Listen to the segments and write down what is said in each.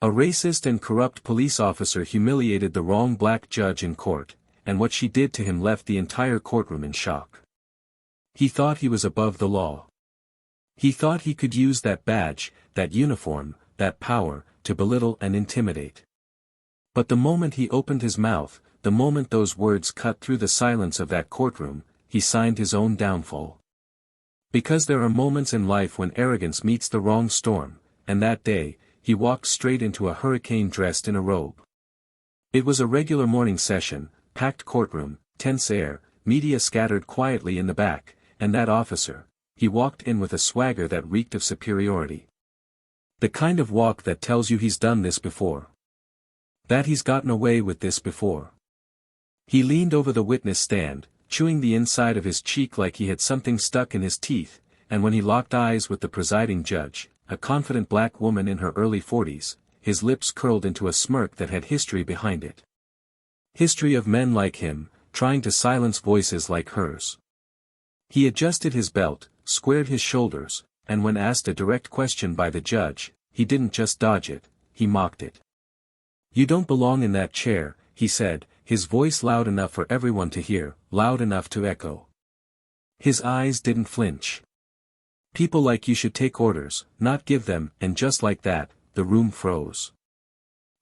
A racist and corrupt police officer humiliated the wrong black judge in court, and what she did to him left the entire courtroom in shock. He thought he was above the law. He thought he could use that badge, that uniform, that power, to belittle and intimidate. But the moment he opened his mouth, the moment those words cut through the silence of that courtroom, he signed his own downfall. Because there are moments in life when arrogance meets the wrong storm, and that day, he walked straight into a hurricane dressed in a robe. It was a regular morning session, packed courtroom, tense air, media scattered quietly in the back, and that officer, he walked in with a swagger that reeked of superiority. The kind of walk that tells you he's done this before. That he's gotten away with this before. He leaned over the witness stand, chewing the inside of his cheek like he had something stuck in his teeth, and when he locked eyes with the presiding judge, a confident black woman in her early 40s, his lips curled into a smirk that had history behind it. History of men like him, trying to silence voices like hers. He adjusted his belt, squared his shoulders, and when asked a direct question by the judge, he didn't just dodge it, he mocked it. "You don't belong in that chair," he said, his voice loud enough for everyone to hear, loud enough to echo. His eyes didn't flinch. "People like you should take orders, not give them," and just like that, the room froze.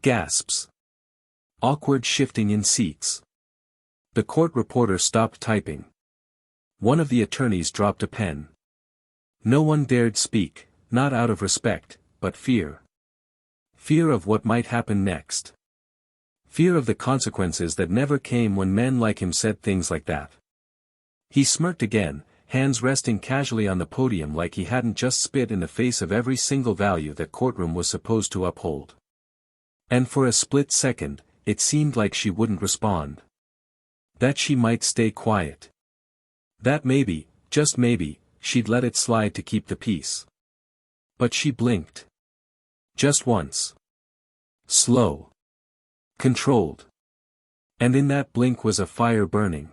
Gasps. Awkward shifting in seats. The court reporter stopped typing. One of the attorneys dropped a pen. No one dared speak, not out of respect, but fear. Fear of what might happen next. Fear of the consequences that never came when men like him said things like that. He smirked again, hands resting casually on the podium like he hadn't just spit in the face of every single value that courtroom was supposed to uphold. And for a split second, it seemed like she wouldn't respond. That she might stay quiet. That maybe, just maybe, she'd let it slide to keep the peace. But she blinked. Just once. Slow. Controlled. And in that blink was a fire burning.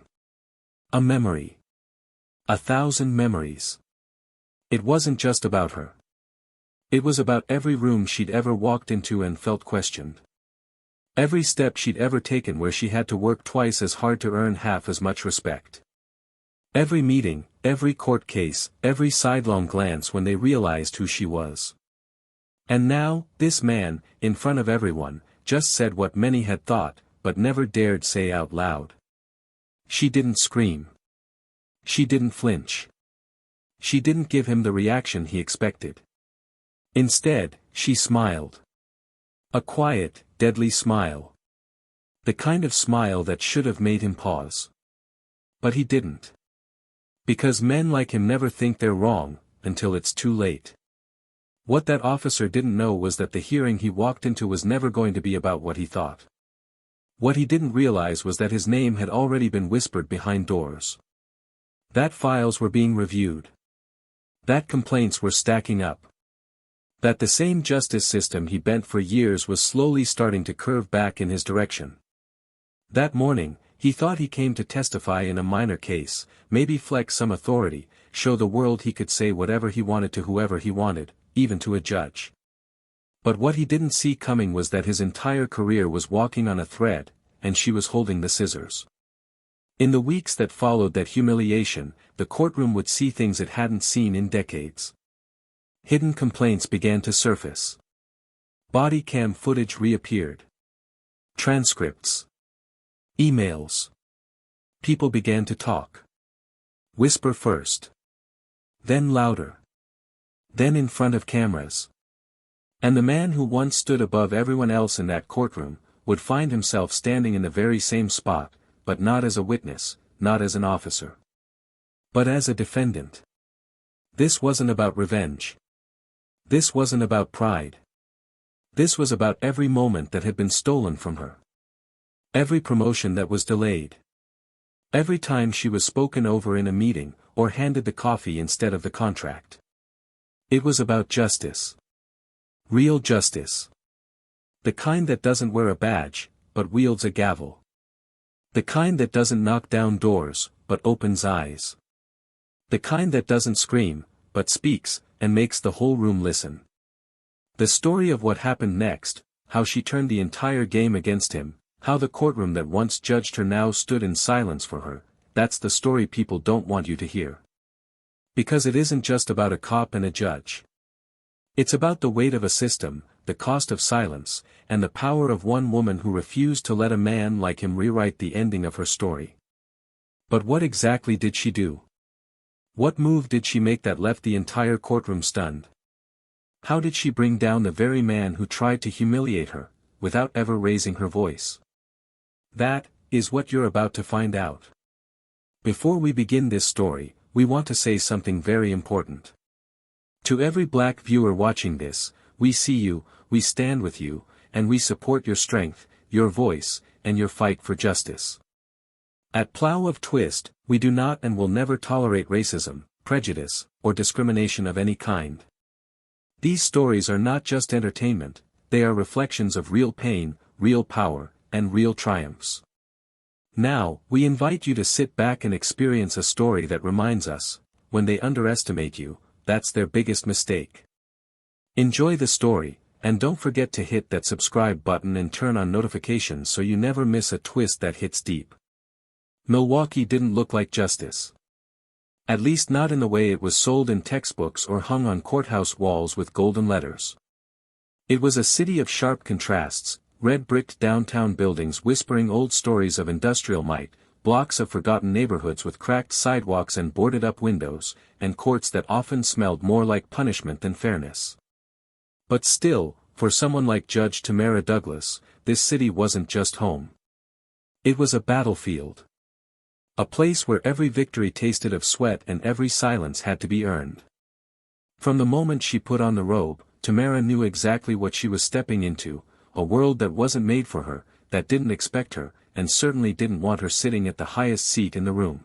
A memory. 1,000 memories. It wasn't just about her. It was about every room she'd ever walked into and felt questioned. Every step she'd ever taken where she had to work twice as hard to earn half as much respect. Every meeting, every court case, every sidelong glance when they realized who she was. And now, this man, in front of everyone, just said what many had thought, but never dared say out loud. She didn't scream. She didn't flinch. She didn't give him the reaction he expected. Instead, she smiled. A quiet, deadly smile. The kind of smile that should have made him pause. But he didn't. Because men like him never think they're wrong, until it's too late. What that officer didn't know was that the hearing he walked into was never going to be about what he thought. What he didn't realize was that his name had already been whispered behind doors. That files were being reviewed. That complaints were stacking up. That the same justice system he bent for years was slowly starting to curve back in his direction. That morning, he thought he came to testify in a minor case, maybe flex some authority, show the world he could say whatever he wanted to whoever he wanted, even to a judge. But what he didn't see coming was that his entire career was walking on a thread, and she was holding the scissors. In the weeks that followed that humiliation, the courtroom would see things it hadn't seen in decades. Hidden complaints began to surface. Body cam footage reappeared. Transcripts. Emails. People began to talk. Whisper first. Then louder. Then in front of cameras. And the man who once stood above everyone else in that courtroom, would find himself standing in the very same spot, but not as a witness, not as an officer. But as a defendant. This wasn't about revenge. This wasn't about pride. This was about every moment that had been stolen from her. Every promotion that was delayed. Every time she was spoken over in a meeting, or handed the coffee instead of the contract. It was about justice. Real justice. The kind that doesn't wear a badge, but wields a gavel. The kind that doesn't knock down doors, but opens eyes. The kind that doesn't scream, but speaks, and makes the whole room listen. The story of what happened next, how she turned the entire game against him, how the courtroom that once judged her now stood in silence for her. That's the story people don't want you to hear. Because it isn't just about a cop and a judge. It's about the weight of a system, the cost of silence, and the power of one woman who refused to let a man like him rewrite the ending of her story. But what exactly did she do? What move did she make that left the entire courtroom stunned? How did she bring down the very man who tried to humiliate her, without ever raising her voice? That is what you're about to find out. Before we begin this story, we want to say something very important. To every black viewer watching this, we see you, we stand with you, and we support your strength, your voice, and your fight for justice. At Plow of Twist, we do not and will never tolerate racism, prejudice, or discrimination of any kind. These stories are not just entertainment, they are reflections of real pain, real power, and real triumphs. Now, we invite you to sit back and experience a story that reminds us, when they underestimate you, that's their biggest mistake. Enjoy the story, and don't forget to hit that subscribe button and turn on notifications so you never miss a twist that hits deep. Milwaukee didn't look like justice. At least not in the way it was sold in textbooks or hung on courthouse walls with golden letters. It was a city of sharp contrasts, red-bricked downtown buildings whispering old stories of industrial might, blocks of forgotten neighborhoods with cracked sidewalks and boarded-up windows, and courts that often smelled more like punishment than fairness. But still, for someone like Judge Tamara Douglas, this city wasn't just home. It was a battlefield. A place where every victory tasted of sweat and every silence had to be earned. From the moment she put on the robe, Tamara knew exactly what she was stepping into, a world that wasn't made for her, that didn't expect her, and certainly didn't want her sitting at the highest seat in the room.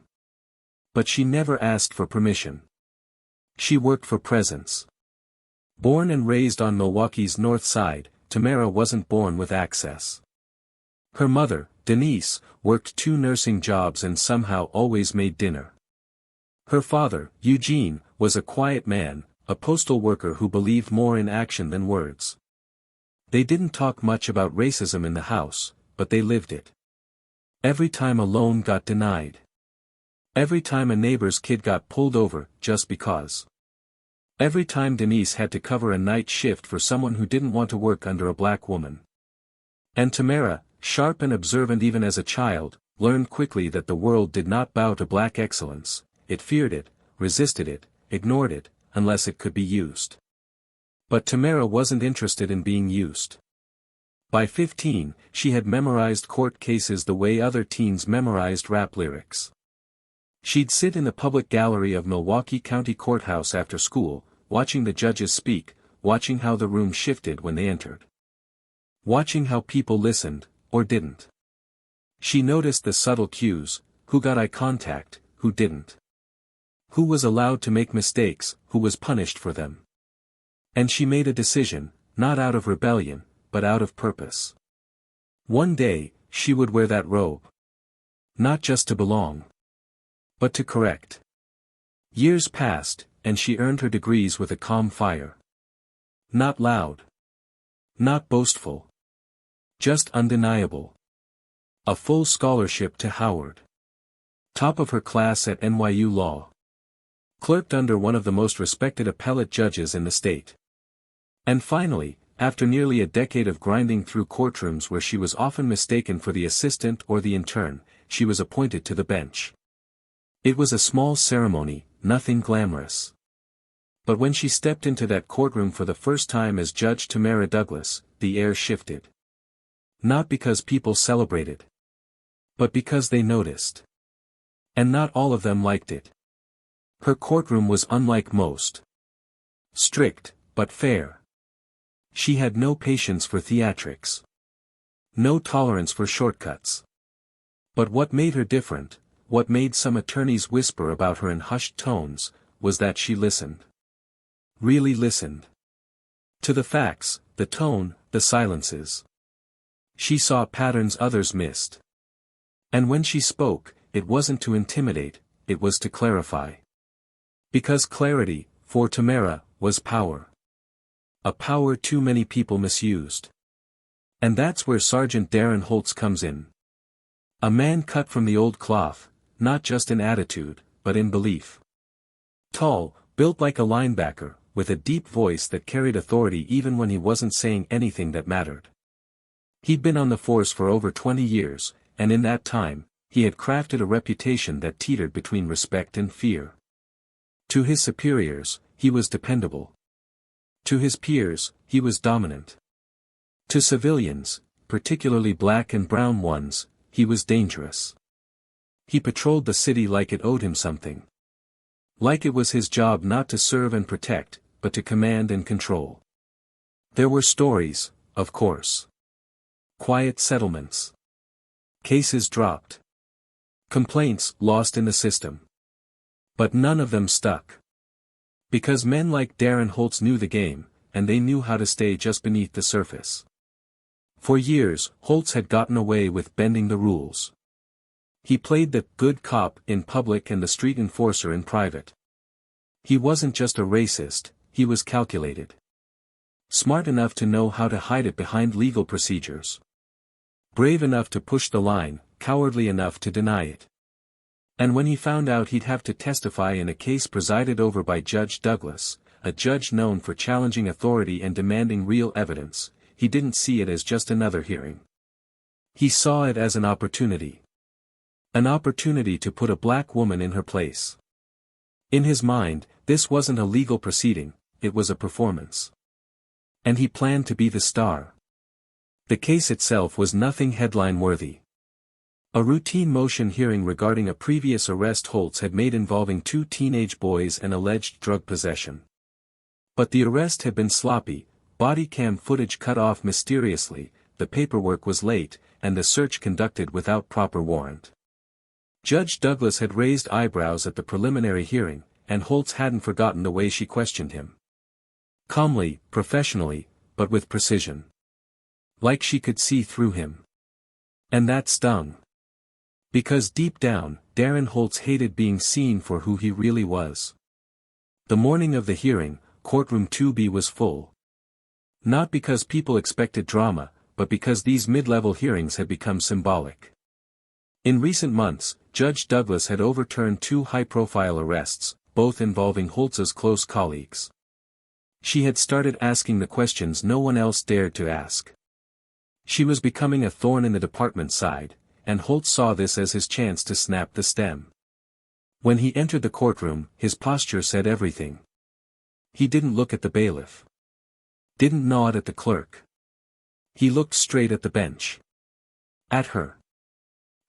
But she never asked for permission. She worked for presence. Born and raised on Milwaukee's North Side, Tamara wasn't born with access. Her mother, Denise, worked 2 nursing jobs and somehow always made dinner. Her father, Eugene, was a quiet man, a postal worker who believed more in action than words. They didn't talk much about racism in the house, but they lived it. Every time a loan got denied. Every time a neighbor's kid got pulled over, just because. Every time Denise had to cover a night shift for someone who didn't want to work under a black woman. And Tamara, sharp and observant even as a child, learned quickly that the world did not bow to black excellence, it feared it, resisted it, ignored it, unless it could be used. But Tamara wasn't interested in being used. By 15, she had memorized court cases the way other teens memorized rap lyrics. She'd sit in the public gallery of Milwaukee County Courthouse after school, watching the judges speak, watching how the room shifted when they entered. Watching how people listened, or didn't. She noticed the subtle cues, who got eye contact, who didn't. Who was allowed to make mistakes, who was punished for them. And she made a decision, not out of rebellion, but out of purpose. One day, she would wear that robe. Not just to belong, but to correct. Years passed, and she earned her degrees with a calm fire. Not loud. Not boastful. Just undeniable. A full scholarship to Howard. Top of her class at NYU Law. Clerked under one of the most respected appellate judges in the state. And finally, after nearly a decade of grinding through courtrooms where she was often mistaken for the assistant or the intern, she was appointed to the bench. It was a small ceremony, nothing glamorous. But when she stepped into that courtroom for the first time as Judge Tamara Douglas, the air shifted. Not because people celebrated. But because they noticed. And not all of them liked it. Her courtroom was unlike most. Strict, but fair. She had no patience for theatrics. No tolerance for shortcuts. But what made her different, what made some attorneys whisper about her in hushed tones, was that she listened. Really listened. To the facts, the tone, the silences. She saw patterns others missed. And when she spoke, it wasn't to intimidate, it was to clarify. Because clarity, for Tamara, was power. A power too many people misused. And that's where Sergeant Darren Holtz comes in. A man cut from the old cloth, not just in attitude, but in belief. Tall, built like a linebacker, with a deep voice that carried authority even when he wasn't saying anything that mattered. He'd been on the force for over 20 years, and in that time, he had crafted a reputation that teetered between respect and fear. To his superiors, he was dependable. To his peers, he was dominant. To civilians, particularly black and brown ones, he was dangerous. He patrolled the city like it owed him something. Like it was his job not to serve and protect, but to command and control. There were stories, of course. Quiet settlements. Cases dropped. Complaints lost in the system. But none of them stuck. Because men like Darren Holtz knew the game, and they knew how to stay just beneath the surface. For years, Holtz had gotten away with bending the rules. He played the good cop in public and the street enforcer in private. He wasn't just a racist, he was calculated. Smart enough to know how to hide it behind legal procedures. Brave enough to push the line, cowardly enough to deny it. And when he found out he'd have to testify in a case presided over by Judge Douglas, a judge known for challenging authority and demanding real evidence, he didn't see it as just another hearing. He saw it as an opportunity. An opportunity to put a black woman in her place. In his mind, this wasn't a legal proceeding, it was a performance. And he planned to be the star. The case itself was nothing headline-worthy. A routine motion hearing regarding a previous arrest Holtz had made involving 2 teenage boys and alleged drug possession. But the arrest had been sloppy, body cam footage cut off mysteriously, the paperwork was late, and the search conducted without proper warrant. Judge Douglas had raised eyebrows at the preliminary hearing, and Holtz hadn't forgotten the way she questioned him. Calmly, professionally, but with precision. Like she could see through him. And that stung. Because deep down, Darren Holtz hated being seen for who he really was. The morning of the hearing, courtroom 2B was full. Not because people expected drama, but because these mid-level hearings had become symbolic. In recent months, Judge Douglas had overturned 2 high-profile arrests, both involving Holtz's close colleagues. She had started asking the questions no one else dared to ask. She was becoming a thorn in the department's side, and Holtz saw this as his chance to snap the stem. When he entered the courtroom, his posture said everything. He didn't look at the bailiff. Didn't nod at the clerk. He looked straight at the bench. At her.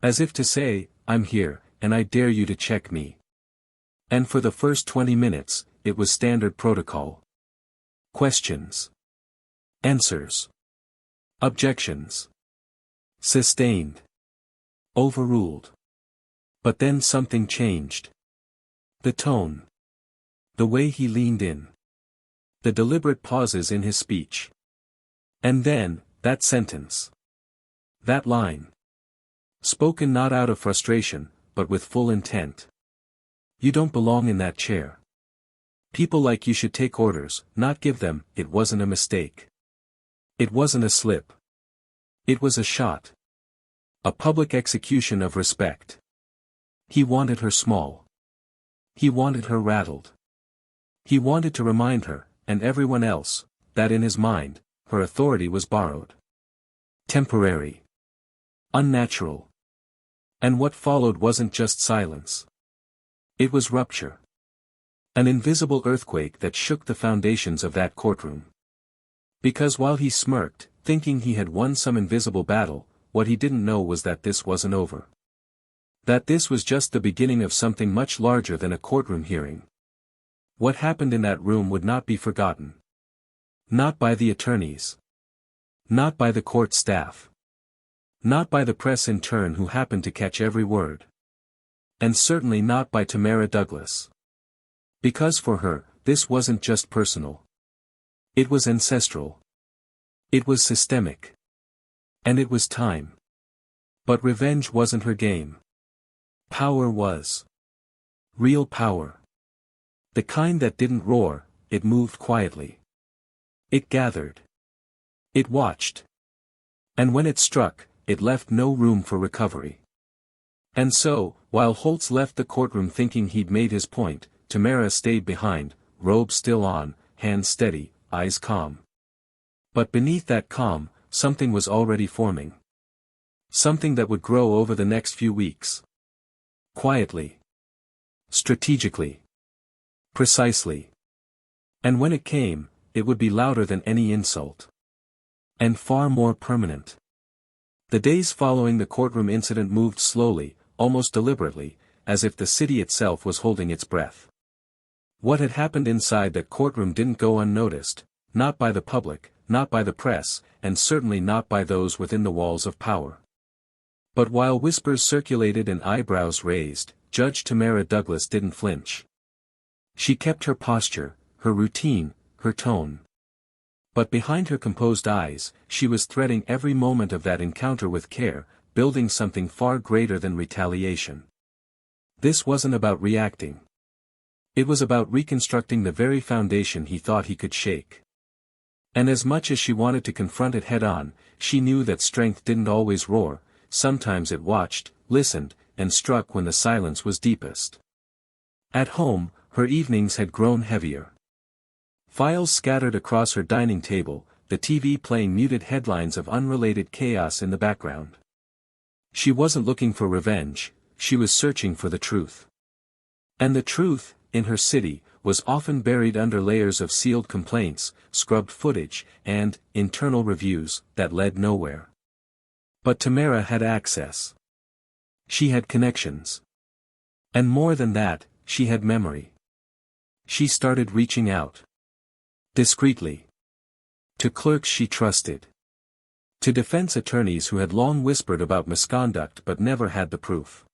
As if to say, I'm here, and I dare you to check me. And for the first 20 minutes, it was standard protocol. Questions. Answers. Objections. Sustained. Overruled. But then something changed. The tone. The way he leaned in. The deliberate pauses in his speech. And then, that sentence. That line. Spoken not out of frustration, but with full intent. You don't belong in that chair. People like you should take orders, not give them. It wasn't a mistake. It wasn't a slip. It was a shot. A public execution of respect. He wanted her small. He wanted her rattled. He wanted to remind her, and everyone else, that in his mind, her authority was borrowed. Temporary. Unnatural. And what followed wasn't just silence. It was rupture. An invisible earthquake that shook the foundations of that courtroom. Because while he smirked, thinking he had won some invisible battle, what he didn't know was that this wasn't over. That this was just the beginning of something much larger than a courtroom hearing. What happened in that room would not be forgotten. Not by the attorneys. Not by the court staff. Not by the press in turn who happened to catch every word. And certainly not by Tamara Douglas. Because for her, this wasn't just personal. It was ancestral. It was systemic. And it was time. But revenge wasn't her game. Power was. Real power. The kind that didn't roar, it moved quietly. It gathered. It watched. And when it struck, it left no room for recovery. And so, while Holtz left the courtroom thinking he'd made his point, Tamara stayed behind, robe still on, hands steady, eyes calm. But beneath that calm, something was already forming. Something that would grow over the next few weeks. Quietly. Strategically. Precisely. And when it came, it would be louder than any insult. And far more permanent. The days following the courtroom incident moved slowly, almost deliberately, as if the city itself was holding its breath. What had happened inside that courtroom didn't go unnoticed, not by the public, not by the press, and certainly not by those within the walls of power. But while whispers circulated and eyebrows raised, Judge Tamara Douglas didn't flinch. She kept her posture, her routine, her tone. But behind her composed eyes, she was threading every moment of that encounter with care, building something far greater than retaliation. This wasn't about reacting. It was about reconstructing the very foundation he thought he could shake. And as much as she wanted to confront it head-on, she knew that strength didn't always roar, sometimes it watched, listened, and struck when the silence was deepest. At home, her evenings had grown heavier. Files scattered across her dining table, the TV playing muted headlines of unrelated chaos in the background. She wasn't looking for revenge, she was searching for the truth. And the truth, in her city, was often buried under layers of sealed complaints, scrubbed footage, and internal reviews that led nowhere. But Tamara had access. She had connections. And more than that, she had memory. She started reaching out. Discreetly. To clerks she trusted. To defense attorneys who had long whispered about misconduct but never had the proof.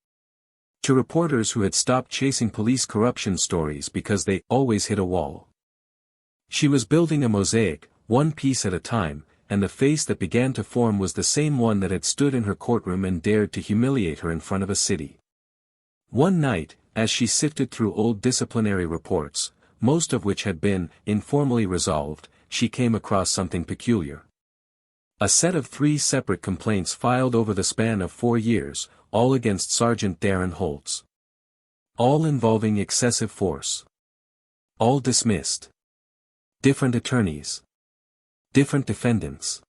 To reporters who had stopped chasing police corruption stories because they always hit a wall. She was building a mosaic, one piece at a time, and the face that began to form was the same one that had stood in her courtroom and dared to humiliate her in front of a city. One night, as she sifted through old disciplinary reports, most of which had been informally resolved, she came across something peculiar. A set of 3 separate complaints filed over the span of 4 years, all against Sergeant Darren Holtz. All involving excessive force. All dismissed. Different attorneys. Different defendants.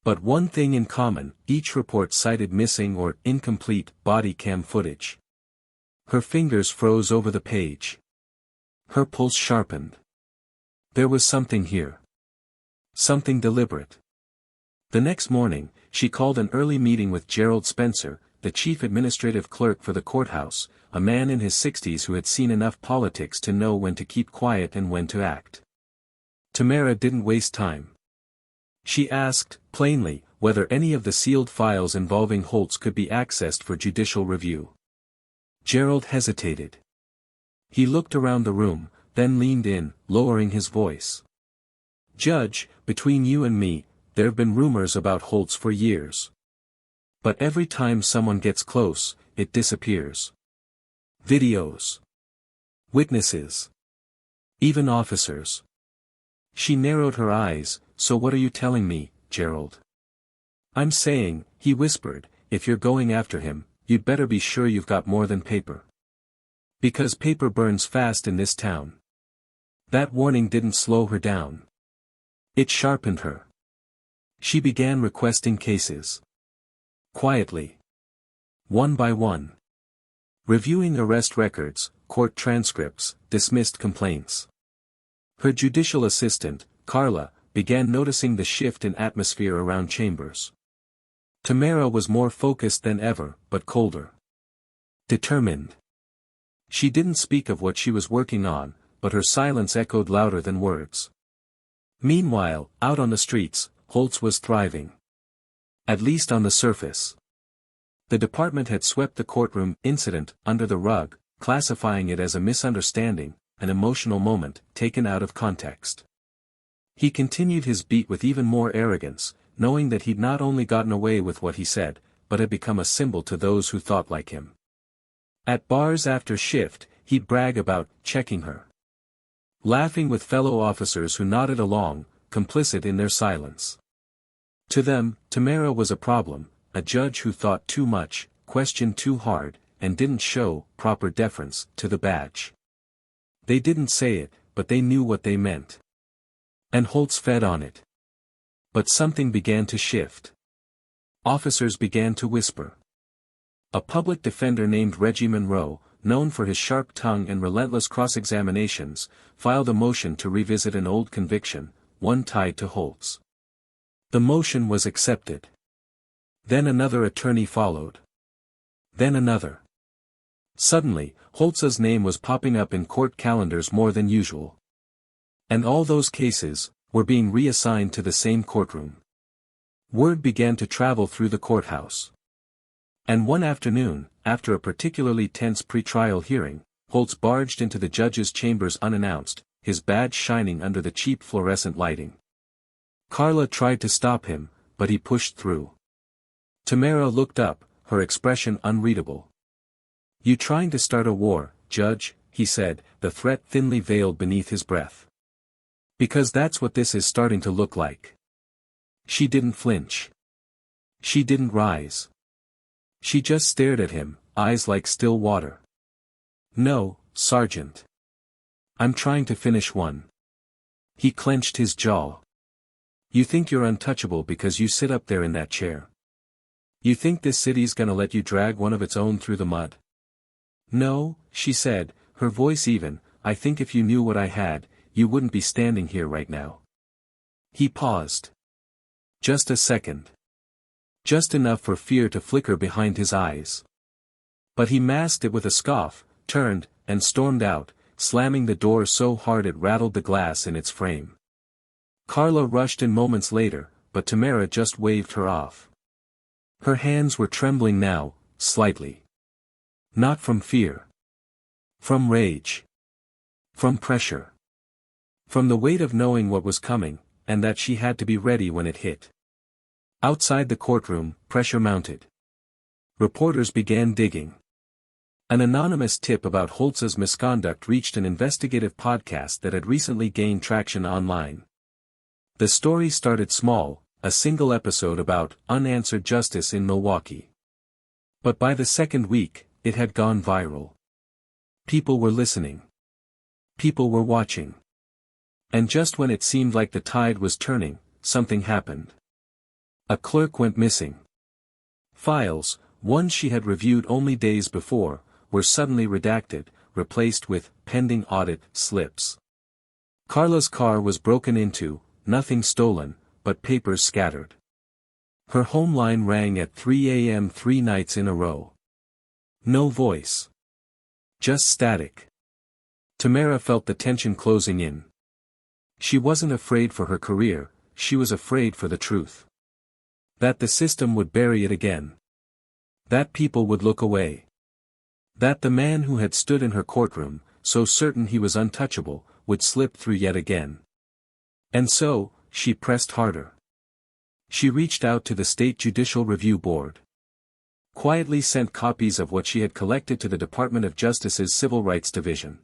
But one thing in common, each report cited missing or incomplete body cam footage. Her fingers froze over the page. Her pulse sharpened. There was something here. Something deliberate. The next morning, she called an early meeting with Gerald Spencer, the chief administrative clerk for the courthouse, a man in his 60s who had seen enough politics to know when to keep quiet and when to act. Tamara didn't waste time. She asked, plainly, whether any of the sealed files involving Holtz could be accessed for judicial review. Gerald hesitated. He looked around the room, then leaned in, lowering his voice. Judge, between you and me, there have been rumors about Holtz for years. But every time someone gets close, it disappears. Videos. Witnesses. Even officers. She narrowed her eyes, so what are you telling me, Gerald? I'm saying, he whispered, if you're going after him, you'd better be sure you've got more than paper. Because paper burns fast in this town. That warning didn't slow her down. It sharpened her. She began requesting cases. Quietly. One by one. Reviewing arrest records, court transcripts, dismissed complaints. Her judicial assistant, Carla, began noticing the shift in atmosphere around chambers. Tamara was more focused than ever, but colder. Determined. She didn't speak of what she was working on, but her silence echoed louder than words. Meanwhile, out on the streets, Holtz was thriving. At least on the surface. The department had swept the courtroom incident under the rug, classifying it as a misunderstanding, an emotional moment, taken out of context. He continued his beat with even more arrogance, knowing that he'd not only gotten away with what he said, but had become a symbol to those who thought like him. At bars after shift, he'd brag about checking her. Laughing with fellow officers who nodded along, complicit in their silence. To them, Tamara was a problem, a judge who thought too much, questioned too hard, and didn't show proper deference to the badge. They didn't say it, but they knew what they meant. And Holtz fed on it. But something began to shift. Officers began to whisper. A public defender named Reggie Monroe, known for his sharp tongue and relentless cross-examinations, filed a motion to revisit an old conviction, one tied to Holtz. The motion was accepted. Then another attorney followed. Then another. Suddenly, Holtz's name was popping up in court calendars more than usual. And all those cases were being reassigned to the same courtroom. Word began to travel through the courthouse. And one afternoon, after a particularly tense pre-trial hearing, Holtz barged into the judge's chambers unannounced, his badge shining under the cheap fluorescent lighting. Carla tried to stop him, but he pushed through. Tamara looked up, her expression unreadable. "You trying to start a war, Judge?" he said, the threat thinly veiled beneath his breath. "Because that's what this is starting to look like." She didn't flinch. She didn't rise. She just stared at him, eyes like still water. "No, Sergeant. I'm trying to finish one." He clenched his jaw. "You think you're untouchable because you sit up there in that chair? You think this city's gonna let you drag one of its own through the mud?" "No," she said, her voice even, "I think if you knew what I had, you wouldn't be standing here right now." He paused. Just a second. Just enough for fear to flicker behind his eyes. But he masked it with a scoff, turned, and stormed out, slamming the door so hard it rattled the glass in its frame. Carla rushed in moments later, but Tamara just waved her off. Her hands were trembling now, slightly. Not from fear. From rage. From pressure. From the weight of knowing what was coming, and that she had to be ready when it hit. Outside the courtroom, pressure mounted. Reporters began digging. An anonymous tip about Holtz's misconduct reached an investigative podcast that had recently gained traction online. The story started small, a single episode about unanswered justice in Milwaukee. But by the second week, it had gone viral. People were listening. People were watching. And just when it seemed like the tide was turning, something happened. A clerk went missing. Files, ones she had reviewed only days before, were suddenly redacted, replaced with pending audit slips. Carla's car was broken into, nothing stolen, but papers scattered. Her home line rang at 3 a.m. 3 nights in a row. No voice. Just static. Tamara felt the tension closing in. She wasn't afraid for her career, she was afraid for the truth. That the system would bury it again. That people would look away. That the man who had stood in her courtroom, so certain he was untouchable, would slip through yet again. And so, she pressed harder. She reached out to the State Judicial Review Board. Quietly sent copies of what she had collected to the Department of Justice's Civil Rights Division.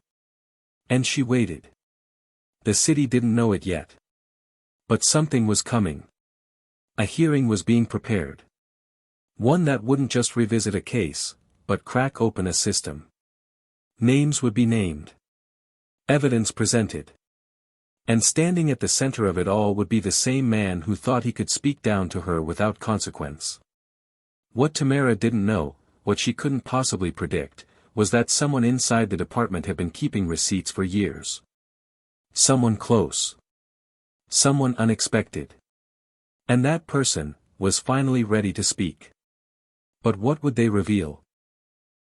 And she waited. The city didn't know it yet. But something was coming. A hearing was being prepared. One that wouldn't just revisit a case, but crack open a system. Names would be named. Evidence presented. And standing at the center of it all would be the same man who thought he could speak down to her without consequence. What Tamara didn't know, what she couldn't possibly predict, was that someone inside the department had been keeping receipts for years. Someone close. Someone unexpected. And that person was finally ready to speak. But what would they reveal?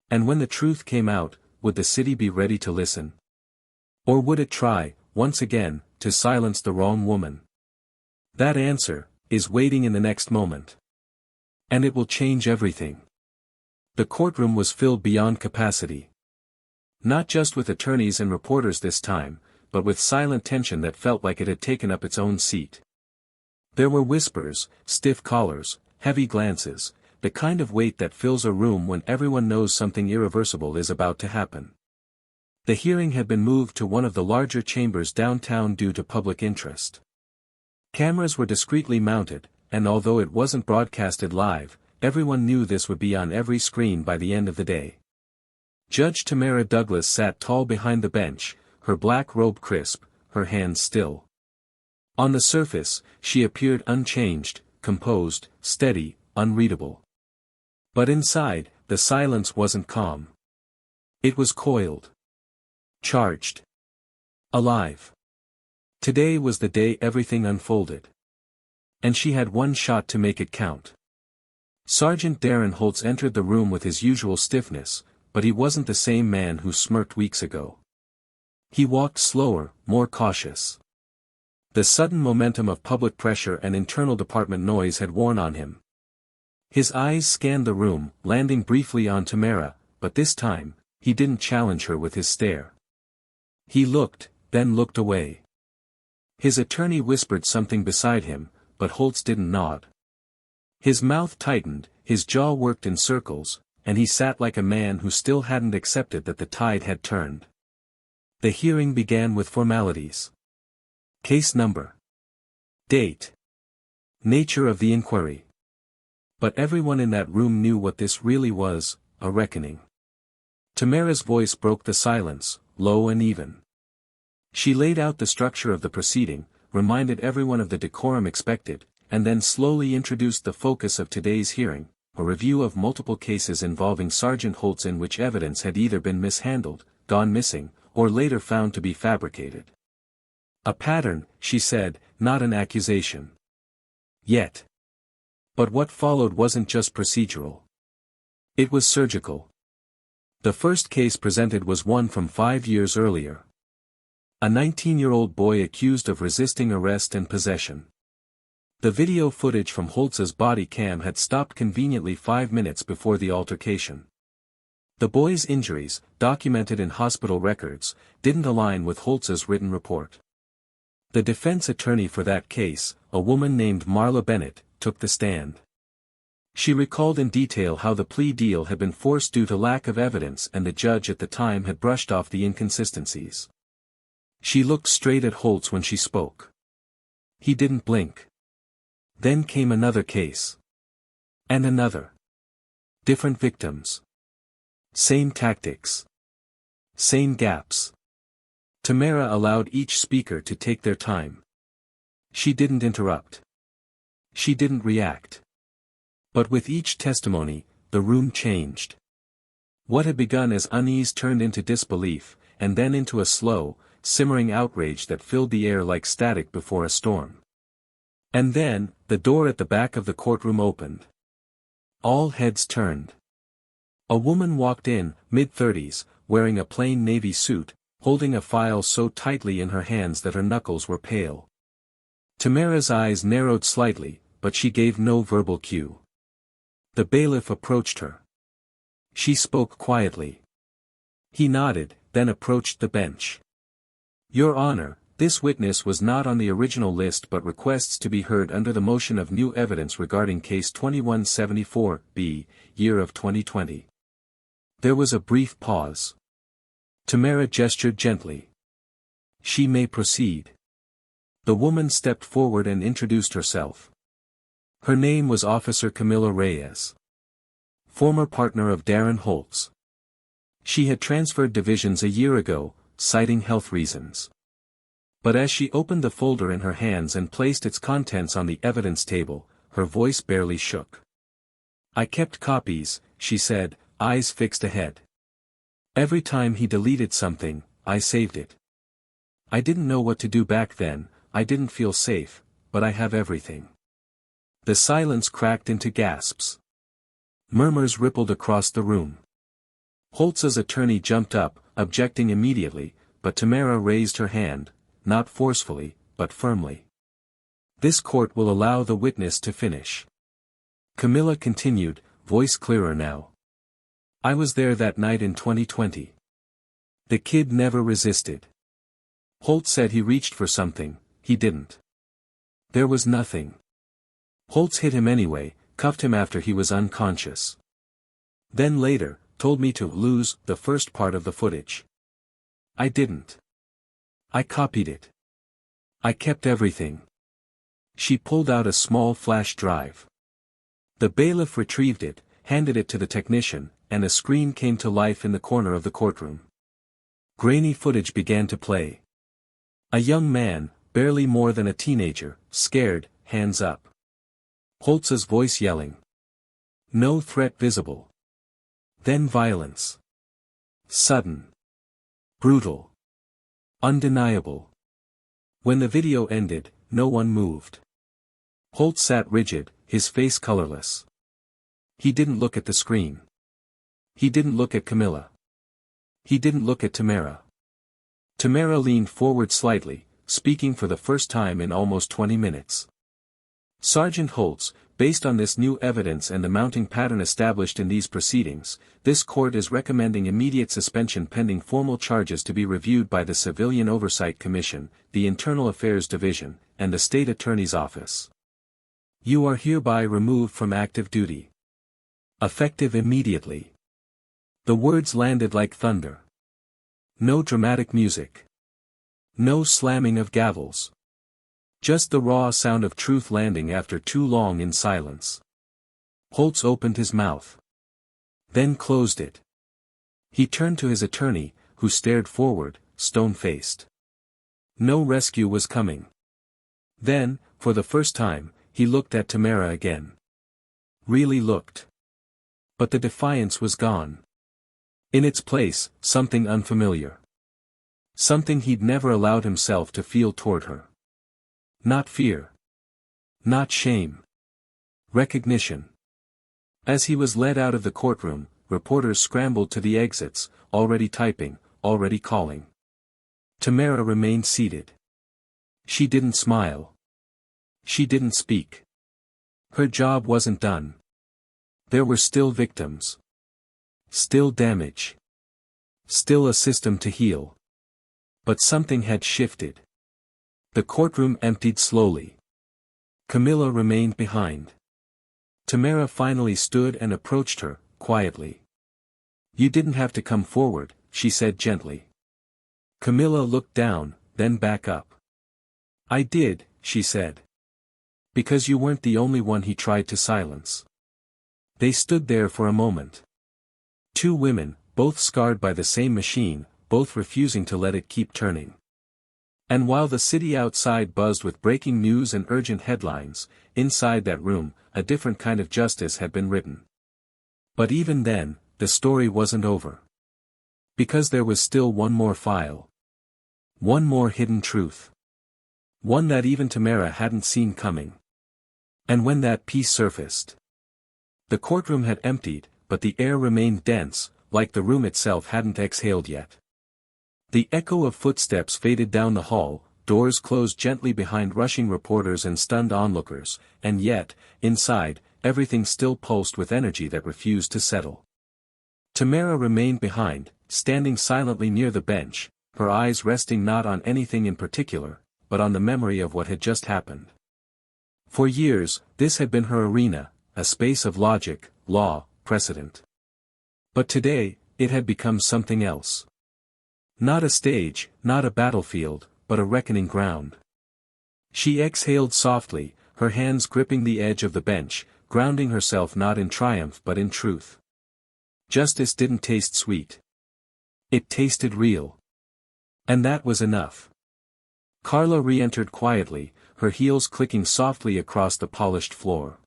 And when the truth came out, would the city be ready to listen? Or would it try, once again, to silence the wrong woman? That answer is waiting in the next moment. And it will change everything. The courtroom was filled beyond capacity. Not just with attorneys and reporters this time, but with silent tension that felt like it had taken up its own seat. There were whispers, stiff collars, heavy glances, the kind of weight that fills a room when everyone knows something irreversible is about to happen. The hearing had been moved to one of the larger chambers downtown due to public interest. Cameras were discreetly mounted, and although it wasn't broadcasted live, everyone knew this would be on every screen by the end of the day. Judge Tamara Douglas sat tall behind the bench, her black robe crisp, her hands still. On the surface, she appeared unchanged, composed, steady, unreadable. But inside, the silence wasn't calm. It was coiled. Charged. Alive. Today was the day everything unfolded. And she had one shot to make it count. Sergeant Darren Holtz entered the room with his usual stiffness, but he wasn't the same man who smirked weeks ago. He walked slower, more cautious. The sudden momentum of public pressure and internal department noise had worn on him. His eyes scanned the room, landing briefly on Tamara, but this time, he didn't challenge her with his stare. He looked, then looked away. His attorney whispered something beside him, but Holtz didn't nod. His mouth tightened, his jaw worked in circles, and he sat like a man who still hadn't accepted that the tide had turned. The hearing began with formalities. Case number. Date. Nature of the inquiry. But everyone in that room knew what this really was, a reckoning. Tamara's voice broke the silence, low and even. She laid out the structure of the proceeding, reminded everyone of the decorum expected, and then slowly introduced the focus of today's hearing, a review of multiple cases involving Sergeant Holtz in which evidence had either been mishandled, gone missing, or later found to be fabricated. A pattern, she said, not an accusation. Yet. But what followed wasn't just procedural. It was surgical. The first case presented was one from 5 years earlier. A 19-year-old boy accused of resisting arrest and possession. The video footage from Holtz's body cam had stopped conveniently 5 minutes before the altercation. The boy's injuries, documented in hospital records, didn't align with Holtz's written report. The defense attorney for that case, a woman named Marla Bennett, took the stand. She recalled in detail how the plea deal had been forced due to lack of evidence and the judge at the time had brushed off the inconsistencies. She looked straight at Holtz when she spoke. He didn't blink. Then came another case. And another. Different victims. Same tactics. Same gaps. Tamara allowed each speaker to take their time. She didn't interrupt. She didn't react. But with each testimony, the room changed. What had begun as unease turned into disbelief, and then into a slow, simmering outrage that filled the air like static before a storm. And then, the door at the back of the courtroom opened. All heads turned. A woman walked in, mid-30s, wearing a plain navy suit, holding a file so tightly in her hands that her knuckles were pale. Tamara's eyes narrowed slightly, but she gave no verbal cue. The bailiff approached her. She spoke quietly. He nodded, then approached the bench. Your Honor, this witness was not on the original list but requests to be heard under the motion of new evidence regarding case 2174-B, year of 2020. There was a brief pause. Tamara gestured gently. She may proceed. The woman stepped forward and introduced herself. Her name was Officer Camila Reyes. Former partner of Darren Holtz. She had transferred divisions a year ago, citing health reasons. But as she opened the folder in her hands and placed its contents on the evidence table, her voice barely shook. I kept copies, she said, eyes fixed ahead. Every time he deleted something, I saved it. I didn't know what to do back then, I didn't feel safe, but I have everything. The silence cracked into gasps. Murmurs rippled across the room. Holtz's attorney jumped up, objecting immediately, but Tamara raised her hand, not forcefully, but firmly. This court will allow the witness to finish. Camila continued, voice clearer now. I was there that night in 2020. The kid never resisted. Holtz said he reached for something, he didn't. There was nothing. Holtz hit him anyway, cuffed him after he was unconscious. Then later, told me to lose the first part of the footage. I didn't. I copied it. I kept everything. She pulled out a small flash drive. The bailiff retrieved it, handed it to the technician, and a screen came to life in the corner of the courtroom. Grainy footage began to play. A young man, barely more than a teenager, scared, hands up. Holtz's voice yelling. No threat visible. Then violence. Sudden. Brutal. Undeniable. When the video ended, no one moved. Holtz sat rigid, his face colorless. He didn't look at the screen. He didn't look at Camilla. He didn't look at Tamara. Tamara leaned forward slightly, speaking for the first time in almost 20 minutes. Sergeant Holtz, based on this new evidence and the mounting pattern established in these proceedings, this court is recommending immediate suspension pending formal charges to be reviewed by the Civilian Oversight Commission, the Internal Affairs Division, and the State Attorney's Office. You are hereby removed from active duty. Effective immediately. The words landed like thunder. No dramatic music. No slamming of gavels. Just the raw sound of truth landing after too long in silence. Holtz opened his mouth. Then closed it. He turned to his attorney, who stared forward, stone-faced. No rescue was coming. Then, for the first time, he looked at Tamara again. Really looked. But the defiance was gone. In its place, something unfamiliar. Something he'd never allowed himself to feel toward her. Not fear. Not shame. Recognition. As he was led out of the courtroom, reporters scrambled to the exits, already typing, already calling. Tamara remained seated. She didn't smile. She didn't speak. Her job wasn't done. There were still victims. Still damage. Still a system to heal. But something had shifted. The courtroom emptied slowly. Camilla remained behind. Tamara finally stood and approached her, quietly. You didn't have to come forward, she said gently. Camilla looked down, then back up. I did, she said. Because you weren't the only one he tried to silence. They stood there for a moment. Two women, both scarred by the same machine, both refusing to let it keep turning. And while the city outside buzzed with breaking news and urgent headlines, inside that room, a different kind of justice had been written. But even then, the story wasn't over. Because there was still one more file. One more hidden truth. One that even Tamara hadn't seen coming. And when that piece surfaced, the courtroom had emptied, but the air remained dense, like the room itself hadn't exhaled yet. The echo of footsteps faded down the hall, doors closed gently behind rushing reporters and stunned onlookers, and yet, inside, everything still pulsed with energy that refused to settle. Tamara remained behind, standing silently near the bench, her eyes resting not on anything in particular, but on the memory of what had just happened. For years, this had been her arena, a space of logic, law, precedent. But today, it had become something else. Not a stage, not a battlefield, but a reckoning ground. She exhaled softly, her hands gripping the edge of the bench, grounding herself not in triumph but in truth. Justice didn't taste sweet. It tasted real. And that was enough. Carla re-entered quietly, her heels clicking softly across the polished floor.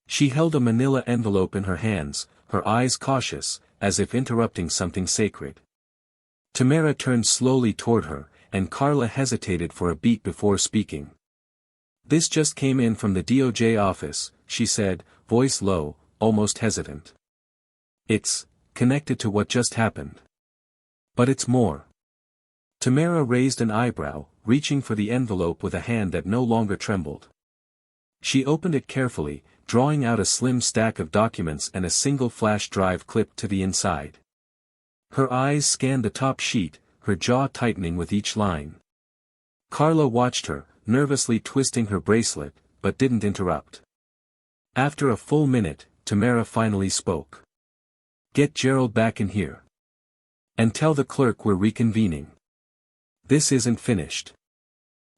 She held a manila envelope in her hands, her eyes cautious, as if interrupting something sacred. Tamara turned slowly toward her, and Carla hesitated for a beat before speaking. This just came in from the DOJ office, she said, voice low, almost hesitant. It's connected to what just happened. But it's more. Tamara raised an eyebrow, reaching for the envelope with a hand that no longer trembled. She opened it carefully, drawing out a slim stack of documents and a single flash drive clipped to the inside. Her eyes scanned the top sheet, her jaw tightening with each line. Carla watched her, nervously twisting her bracelet, but didn't interrupt. After a full minute, Tamara finally spoke. Get Gerald back in here. And tell the clerk we're reconvening. This isn't finished.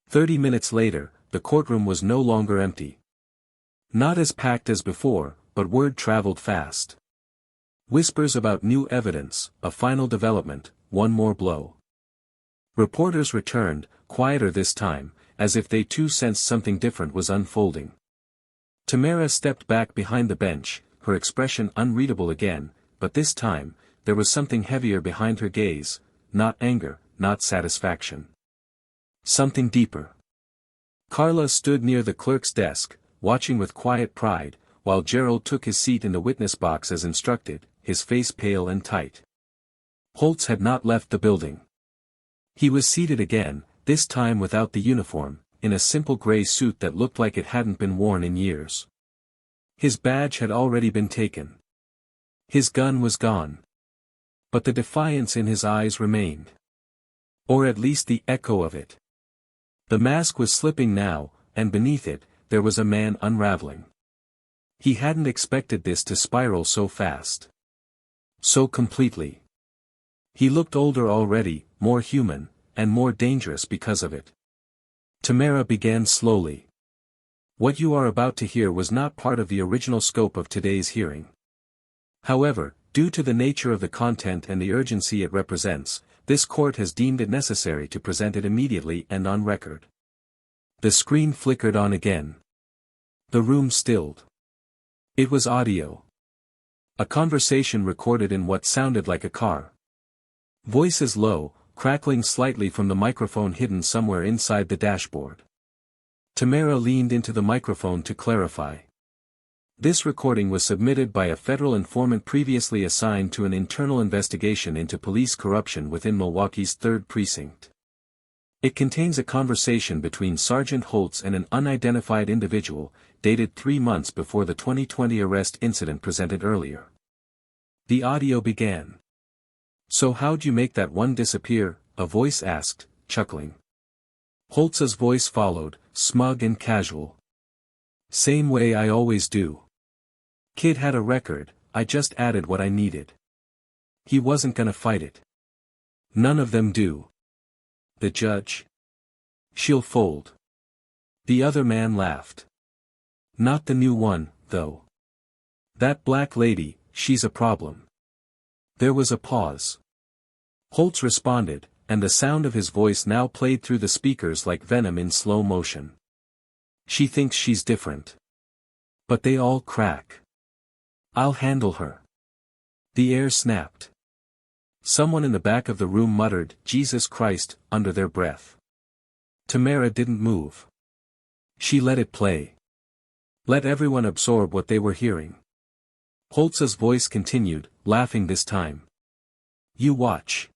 30 minutes later, the courtroom was no longer empty. Not as packed as before, but word traveled fast. Whispers about new evidence, a final development, one more blow. Reporters returned, quieter this time, as if they too sensed something different was unfolding. Tamara stepped back behind the bench, her expression unreadable again, but this time, there was something heavier behind her gaze, not anger, not satisfaction. Something deeper. Carla stood near the clerk's desk, watching with quiet pride, while Gerald took his seat in the witness box as instructed, his face pale and tight. Holtz had not left the building. He was seated again, this time without the uniform, in a simple gray suit that looked like it hadn't been worn in years. His badge had already been taken. His gun was gone. But the defiance in his eyes remained. Or at least the echo of it. The mask was slipping now, and beneath it, there was a man unraveling. He hadn't expected this to spiral so fast. So completely. He looked older already, more human, and more dangerous because of it. Tamara began slowly. What you are about to hear was not part of the original scope of today's hearing. However, due to the nature of the content and the urgency it represents, this court has deemed it necessary to present it immediately and on record. The screen flickered on again. The room stilled. It was audio. A conversation recorded in what sounded like a car. Voices low, crackling slightly from the microphone hidden somewhere inside the dashboard. Tamara leaned into the microphone to clarify. This recording was submitted by a federal informant previously assigned to an internal investigation into police corruption within Milwaukee's 3rd Precinct. It contains a conversation between Sergeant Holtz and an unidentified individual, dated 3 months before the 2020 arrest incident presented earlier. The audio began. "So how'd you make that one disappear?" a voice asked, chuckling. Holtz's voice followed, smug and casual. "Same way I always do. Kid had a record, I just added what I needed. He wasn't gonna fight it. None of them do. The judge? She'll fold." The other man laughed. "Not the new one, though. That black lady, she's a problem." There was a pause. Holtz responded, and the sound of his voice now played through the speakers like venom in slow motion. "She thinks she's different. But they all crack. I'll handle her." The air snapped. Someone in the back of the room muttered, "Jesus Christ," under their breath. Tamara didn't move. She let it play. Let everyone absorb what they were hearing. Holtz's voice continued, laughing this time. "You watch.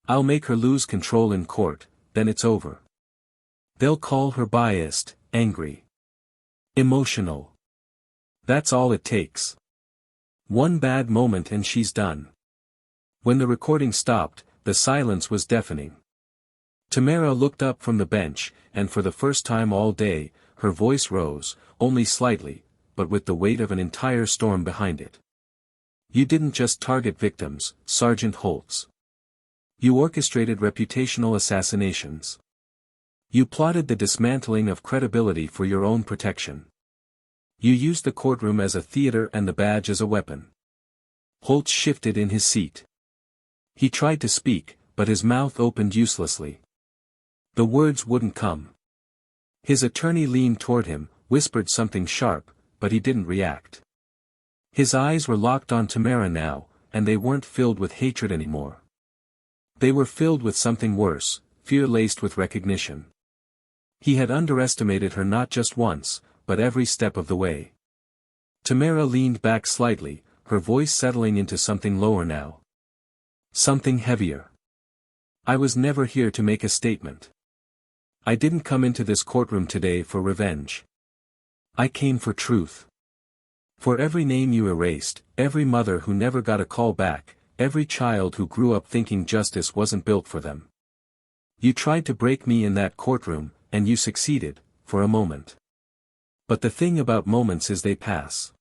I'll make her lose control in court, then it's over. They'll call her biased, angry, emotional. That's all it takes. One bad moment and she's done." When the recording stopped, the silence was deafening. Tamara looked up from the bench, and for the first time all day, her voice rose, only slightly, but with the weight of an entire storm behind it. "You didn't just target victims, Sergeant Holtz. You orchestrated reputational assassinations. You plotted the dismantling of credibility for your own protection. You used the courtroom as a theater and the badge as a weapon." Holtz shifted in his seat. He tried to speak, but his mouth opened uselessly. The words wouldn't come. His attorney leaned toward him, whispered something sharp, but he didn't react. His eyes were locked on Tamara now, and they weren't filled with hatred anymore. They were filled with something worse, fear laced with recognition. He had underestimated her not just once, but every step of the way. Tamara leaned back slightly, her voice settling into something lower now. Something heavier. "I was never here to make a statement. I didn't come into this courtroom today for revenge. I came for truth. For every name you erased, every mother who never got a call back, every child who grew up thinking justice wasn't built for them. You tried to break me in that courtroom, and you succeeded, for a moment. But the thing about moments is they pass.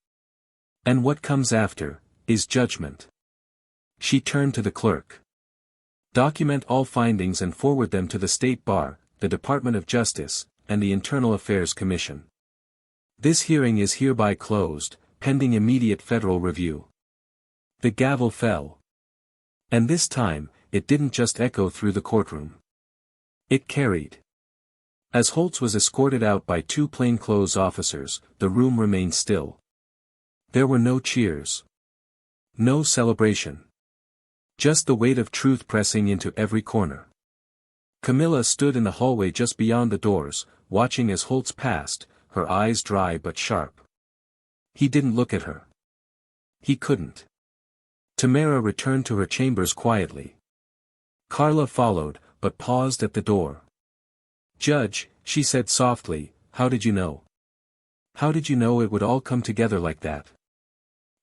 And what comes after, is judgment." She turned to the clerk. "Document all findings and forward them to the State Bar, the Department of Justice, and the Internal Affairs Commission. This hearing is hereby closed, pending immediate federal review. The gavel fell. And this time, it didn't just echo through the courtroom. It carried. As Holtz was escorted out by two plainclothes officers, the room remained still. There were no cheers. No celebration. Just the weight of truth pressing into every corner. Camilla stood in the hallway just beyond the doors, watching as Holtz passed, her eyes dry but sharp. He didn't look at her. He couldn't. Tamara returned to her chambers quietly. Carla followed, but paused at the door. "Judge," she said softly, "how did you know? How did you know it would all come together like that?"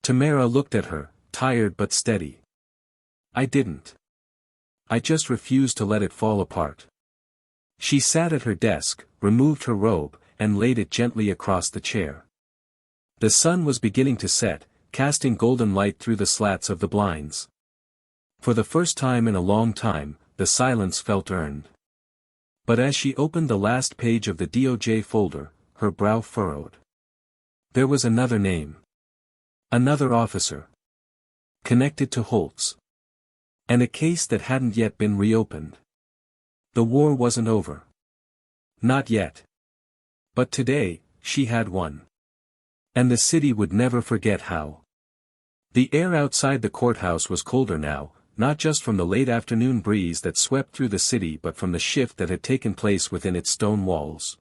Tamara looked at her, tired but steady. "I didn't. I just refused to let it fall apart." She sat at her desk, removed her robe, and laid it gently across the chair. The sun was beginning to set, casting golden light through the slats of the blinds. For the first time in a long time, the silence felt earned. But as she opened the last page of the DOJ folder, her brow furrowed. There was another name. Another officer. Connected to Holtz. And a case that hadn't yet been reopened. The war wasn't over. Not yet. But today, she had won. And the city would never forget how. The air outside the courthouse was colder now, not just from the late afternoon breeze that swept through the city but from the shift that had taken place within its stone walls.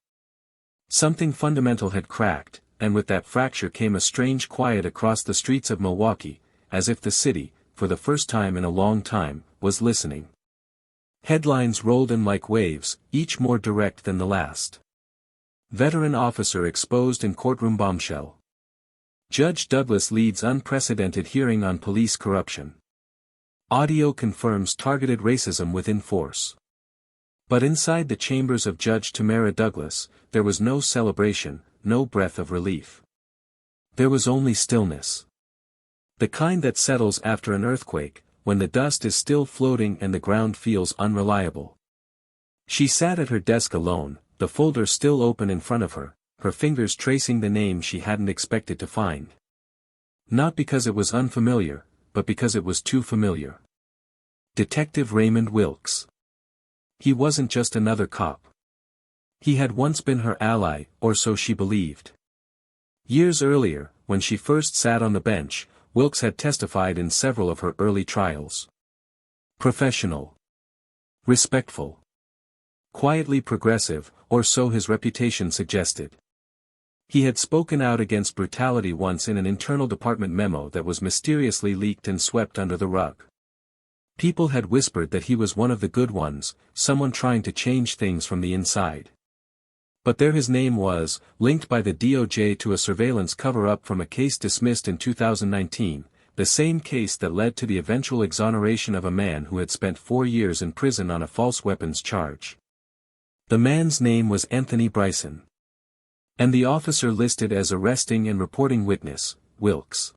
Something fundamental had cracked, and with that fracture came a strange quiet across the streets of Milwaukee, as if the city, for the first time in a long time, was listening. Headlines rolled in like waves, each more direct than the last. Veteran officer exposed in courtroom bombshell. Judge Douglas leads unprecedented hearing on police corruption. Audio confirms targeted racism within force. But inside the chambers of Judge Tamara Douglas, there was no celebration, no breath of relief. There was only stillness. The kind that settles after an earthquake, when the dust is still floating and the ground feels unreliable. She sat at her desk alone, the folder still open in front of her, her fingers tracing the name she hadn't expected to find. Not because it was unfamiliar, but because it was too familiar. Detective Raymond Wilkes. He wasn't just another cop. He had once been her ally, or so she believed. Years earlier, when she first sat on the bench, Wilkes had testified in several of her early trials. Professional. Respectful. Quietly progressive, or so his reputation suggested. He had spoken out against brutality once in an internal department memo that was mysteriously leaked and swept under the rug. People had whispered that he was one of the good ones, someone trying to change things from the inside. But there his name was, linked by the DOJ to a surveillance cover-up from a case dismissed in 2019, the same case that led to the eventual exoneration of a man who had spent 4 years in prison on a false weapons charge. The man's name was Anthony Bryson. And the officer listed as arresting and reporting witness, Wilkes.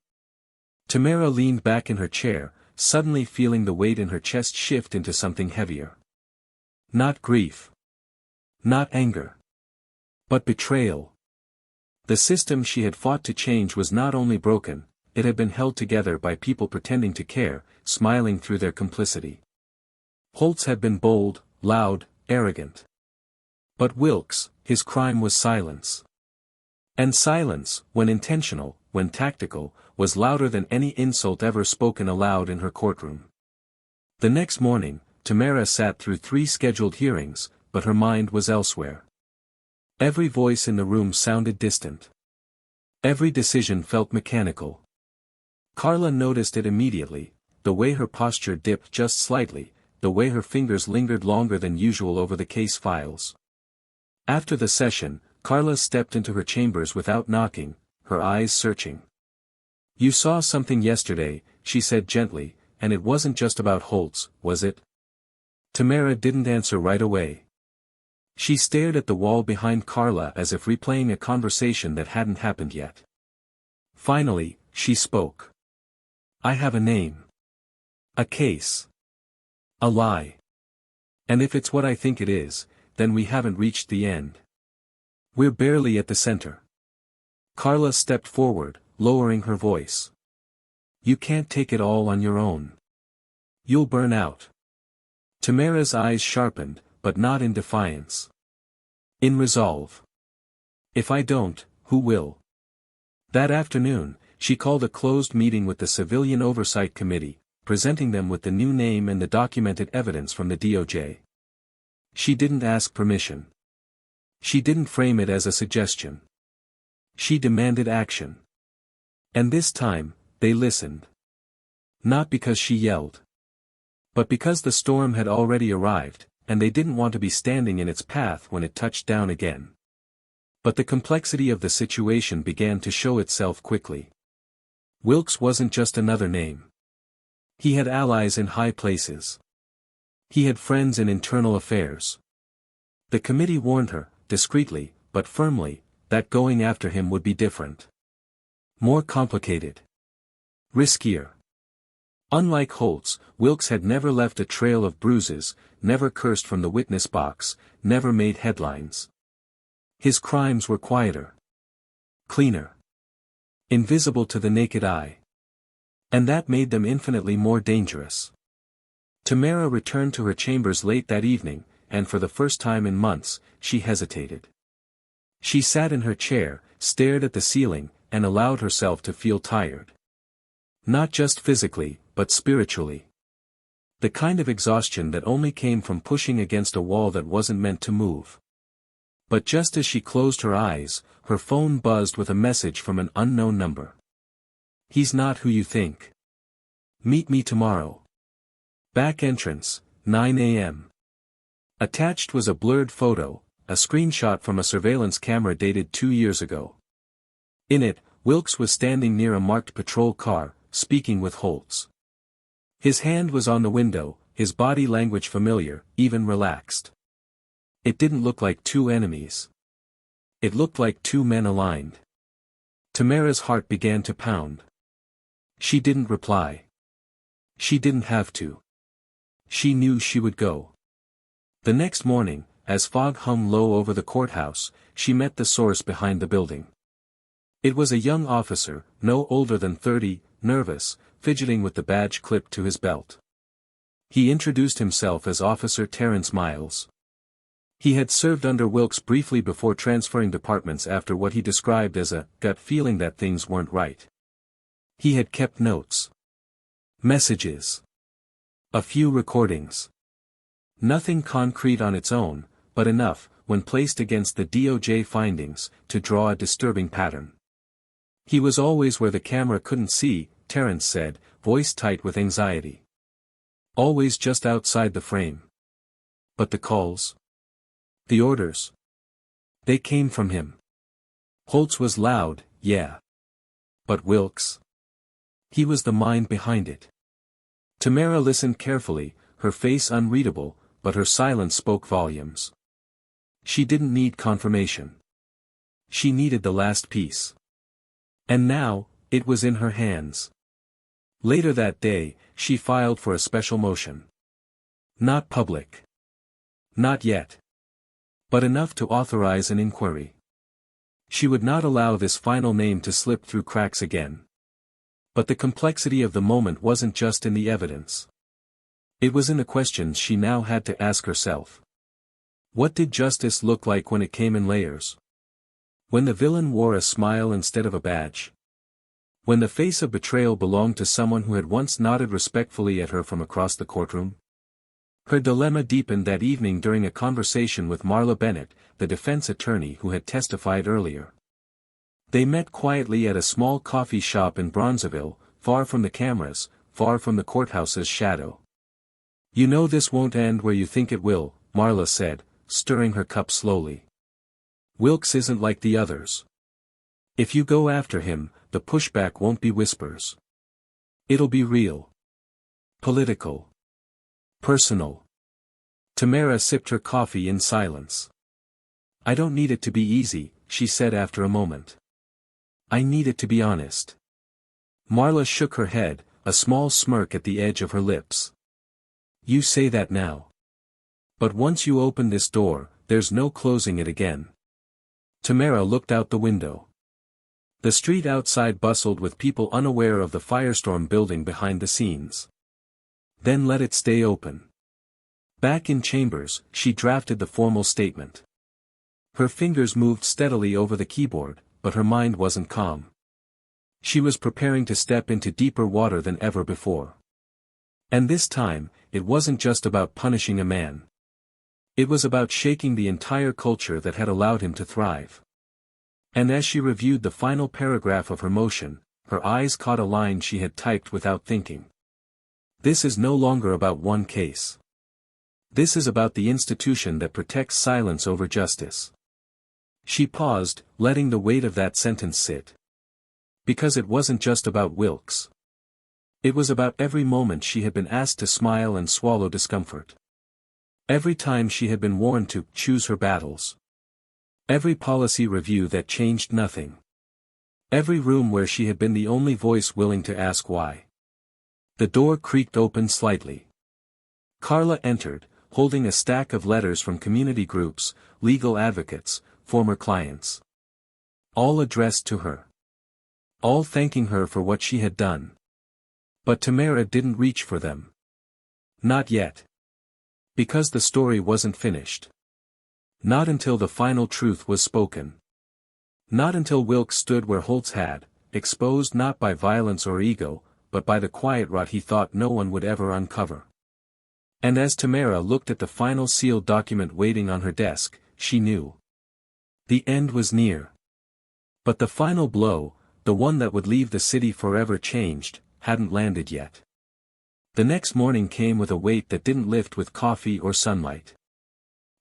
Tamara leaned back in her chair, suddenly feeling the weight in her chest shift into something heavier. Not grief. Not anger. But betrayal. The system she had fought to change was not only broken, it had been held together by people pretending to care, smiling through their complicity. Holtz had been bold, loud, arrogant. But Wilkes, his crime was silence. And silence, when intentional, when tactical, was louder than any insult ever spoken aloud in her courtroom. The next morning, Tamara sat through 3 scheduled hearings, but her mind was elsewhere. Every voice in the room sounded distant. Every decision felt mechanical. Carla noticed it immediately, the way her posture dipped just slightly, the way her fingers lingered longer than usual over the case files. After the session, Carla stepped into her chambers without knocking, her eyes searching. "You saw something yesterday," she said gently, "and it wasn't just about Holtz, was it?" Tamara didn't answer right away. She stared at the wall behind Carla as if replaying a conversation that hadn't happened yet. Finally, she spoke. "I have a name. A case. A lie. And if it's what I think it is, then we haven't reached the end." We're barely at the center. Carla stepped forward, lowering her voice. You can't take it all on your own. You'll burn out. Tamara's eyes sharpened, but not in defiance. In resolve. If I don't, who will? That afternoon, she called a closed meeting with the Civilian Oversight Committee, presenting them with the new name and the documented evidence from the DOJ. She didn't ask permission. She didn't frame it as a suggestion. She demanded action. And this time, they listened. Not because she yelled. But because the storm had already arrived, and they didn't want to be standing in its path when it touched down again. But the complexity of the situation began to show itself quickly. Wilkes wasn't just another name. He had allies in high places. He had friends in internal affairs. The committee warned her, discreetly, but firmly, that going after him would be different. More complicated. Riskier. Unlike Holtz, Wilkes had never left a trail of bruises, never cursed from the witness box, never made headlines. His crimes were quieter. Cleaner. Invisible to the naked eye. And that made them infinitely more dangerous. Tamara returned to her chambers late that evening, and for the first time in months, she hesitated. She sat in her chair, stared at the ceiling, and allowed herself to feel tired. Not just physically, but spiritually. The kind of exhaustion that only came from pushing against a wall that wasn't meant to move. But just as she closed her eyes, her phone buzzed with a message from an unknown number. He's not who you think. Meet me tomorrow. Back entrance, 9 a.m. Attached was a blurred photo, a screenshot from a surveillance camera dated 2 years ago. In it, Wilkes was standing near a marked patrol car, speaking with Holtz. His hand was on the window, his body language familiar, even relaxed. It didn't look like two enemies. It looked like two men aligned. Tamara's heart began to pound. She didn't reply. She didn't have to. She knew she would go. The next morning, as fog hung low over the courthouse, she met the source behind the building. It was a young officer, no older than 30, nervous, fidgeting with the badge clipped to his belt. He introduced himself as Officer Terrence Miles. He had served under Wilkes briefly before transferring departments after what he described as a gut feeling that things weren't right. He had kept notes. Messages. A few recordings. Nothing concrete on its own, but enough, when placed against the DOJ findings, to draw a disturbing pattern. He was always where the camera couldn't see, Terrence said, voice tight with anxiety. Always just outside the frame. But the calls? The orders? They came from him. Holtz was loud, yeah. But Wilkes? He was the mind behind it. Tamara listened carefully, her face unreadable, but her silence spoke volumes. She didn't need confirmation. She needed the last piece. And now, it was in her hands. Later that day, she filed for a special motion. Not public. Not yet. But enough to authorize an inquiry. She would not allow this final name to slip through cracks again. But the complexity of the moment wasn't just in the evidence. It was in the questions she now had to ask herself. What did justice look like when it came in layers? When the villain wore a smile instead of a badge? When the face of betrayal belonged to someone who had once nodded respectfully at her from across the courtroom? Her dilemma deepened that evening during a conversation with Marla Bennett, the defense attorney who had testified earlier. They met quietly at a small coffee shop in Bronzeville, far from the cameras, far from the courthouse's shadow. You know this won't end where you think it will, Marla said, stirring her cup slowly. Wilkes isn't like the others. If you go after him, the pushback won't be whispers. It'll be real. Political. Personal. Tamara sipped her coffee in silence. I don't need it to be easy, she said after a moment. I need it to be honest. Marla shook her head, a small smirk at the edge of her lips. You say that now. But once you open this door, there's no closing it again. Tamara looked out the window. The street outside bustled with people unaware of the firestorm building behind the scenes. Then let it stay open. Back in chambers, she drafted the formal statement. Her fingers moved steadily over the keyboard, but her mind wasn't calm. She was preparing to step into deeper water than ever before. And this time, it wasn't just about punishing a man. It was about shaking the entire culture that had allowed him to thrive. And as she reviewed the final paragraph of her motion, her eyes caught a line she had typed without thinking. This is no longer about one case. This is about the institution that protects silence over justice. She paused, letting the weight of that sentence sit. Because it wasn't just about Wilkes. It was about every moment she had been asked to smile and swallow discomfort. Every time she had been warned to choose her battles. Every policy review that changed nothing. Every room where she had been the only voice willing to ask why. The door creaked open slightly. Carla entered, holding a stack of letters from community groups, legal advocates, former clients. All addressed to her. All thanking her for what she had done. But Tamara didn't reach for them. Not yet. Because the story wasn't finished. Not until the final truth was spoken. Not until Wilkes stood where Holtz had, exposed not by violence or ego, but by the quiet rot he thought no one would ever uncover. And as Tamara looked at the final sealed document waiting on her desk, she knew. The end was near. But the final blow, the one that would leave the city forever changed, hadn't landed yet. The next morning came with a weight that didn't lift with coffee or sunlight.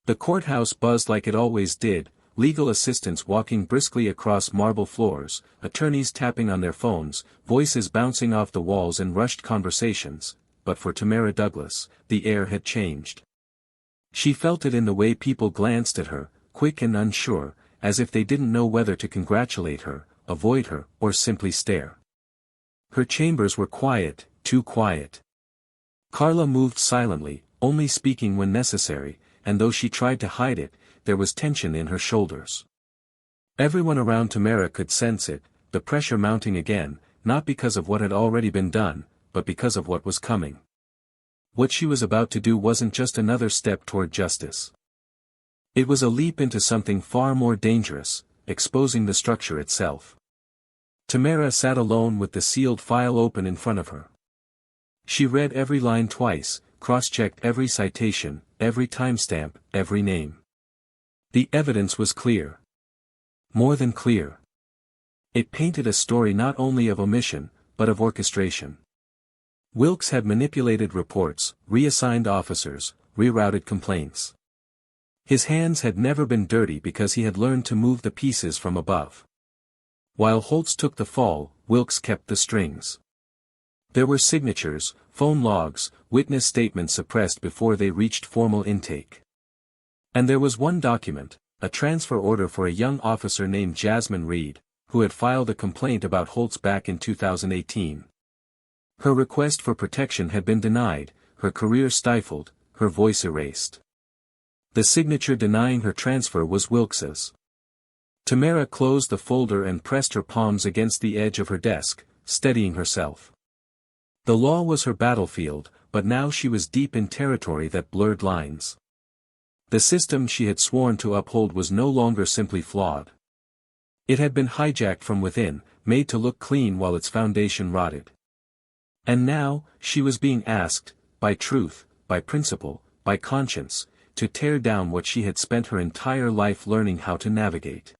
The courthouse buzzed like it always did, legal assistants walking briskly across marble floors, attorneys tapping on their phones, voices bouncing off the walls in rushed conversations, but for Tamara Douglas, the air had changed. She felt it in the way people glanced at her, quick and unsure, as if they didn't know whether to congratulate her, avoid her, or simply stare. Her chambers were quiet, too quiet. Carla moved silently, only speaking when necessary, and though she tried to hide it, there was tension in her shoulders. Everyone around Tamara could sense it, the pressure mounting again, not because of what had already been done, but because of what was coming. What she was about to do wasn't just another step toward justice. It was a leap into something far more dangerous, exposing the structure itself. Tamara sat alone with the sealed file open in front of her. She read every line twice, cross-checked every citation, every timestamp, every name. The evidence was clear. More than clear. It painted a story not only of omission, but of orchestration. Wilkes had manipulated reports, reassigned officers, rerouted complaints. His hands had never been dirty because he had learned to move the pieces from above. While Holtz took the fall, Wilkes kept the strings. There were signatures, phone logs, witness statements suppressed before they reached formal intake. And there was one document, a transfer order for a young officer named Jasmine Reed, who had filed a complaint about Holtz back in 2018. Her request for protection had been denied, her career stifled, her voice erased. The signature denying her transfer was Wilkes's. Tamara closed the folder and pressed her palms against the edge of her desk, steadying herself. The law was her battlefield, but now she was deep in territory that blurred lines. The system she had sworn to uphold was no longer simply flawed. It had been hijacked from within, made to look clean while its foundation rotted. And now, she was being asked, by truth, by principle, by conscience, to tear down what she had spent her entire life learning how to navigate.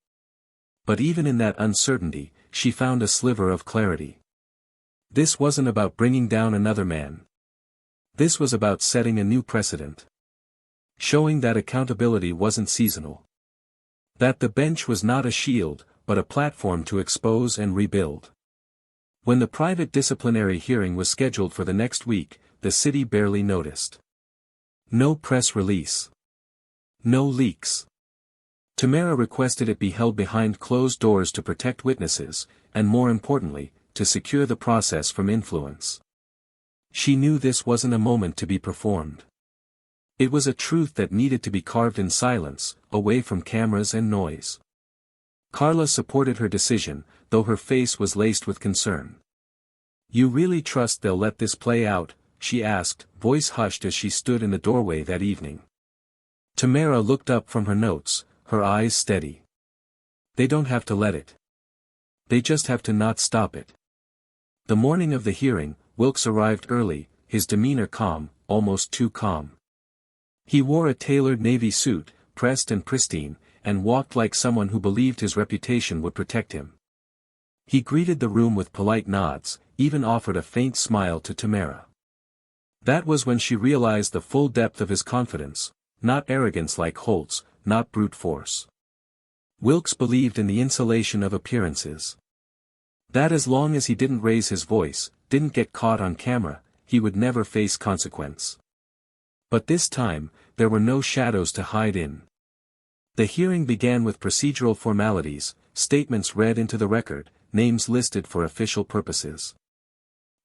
But even in that uncertainty, she found a sliver of clarity. This wasn't about bringing down another man. This was about setting a new precedent. Showing that accountability wasn't seasonal. That the bench was not a shield, but a platform to expose and rebuild. When the private disciplinary hearing was scheduled for the next week, the city barely noticed. No press release. No leaks. Tamara requested it be held behind closed doors to protect witnesses, and more importantly, to secure the process from influence. She knew this wasn't a moment to be performed. It was a truth that needed to be carved in silence, away from cameras and noise. Carla supported her decision, though her face was laced with concern. "You really trust they'll let this play out?" she asked, voice hushed as she stood in the doorway that evening. Tamara looked up from her notes, her eyes steady. "They don't have to let it. They just have to not stop it." The morning of the hearing, Wilkes arrived early, his demeanor calm, almost too calm. He wore a tailored navy suit, pressed and pristine, and walked like someone who believed his reputation would protect him. He greeted the room with polite nods, even offered a faint smile to Tamara. That was when she realized the full depth of his confidence, not arrogance like Holtz, not brute force. Wilkes believed in the insulation of appearances. That as long as he didn't raise his voice, didn't get caught on camera, he would never face consequence. But this time, there were no shadows to hide in. The hearing began with procedural formalities, statements read into the record, names listed for official purposes.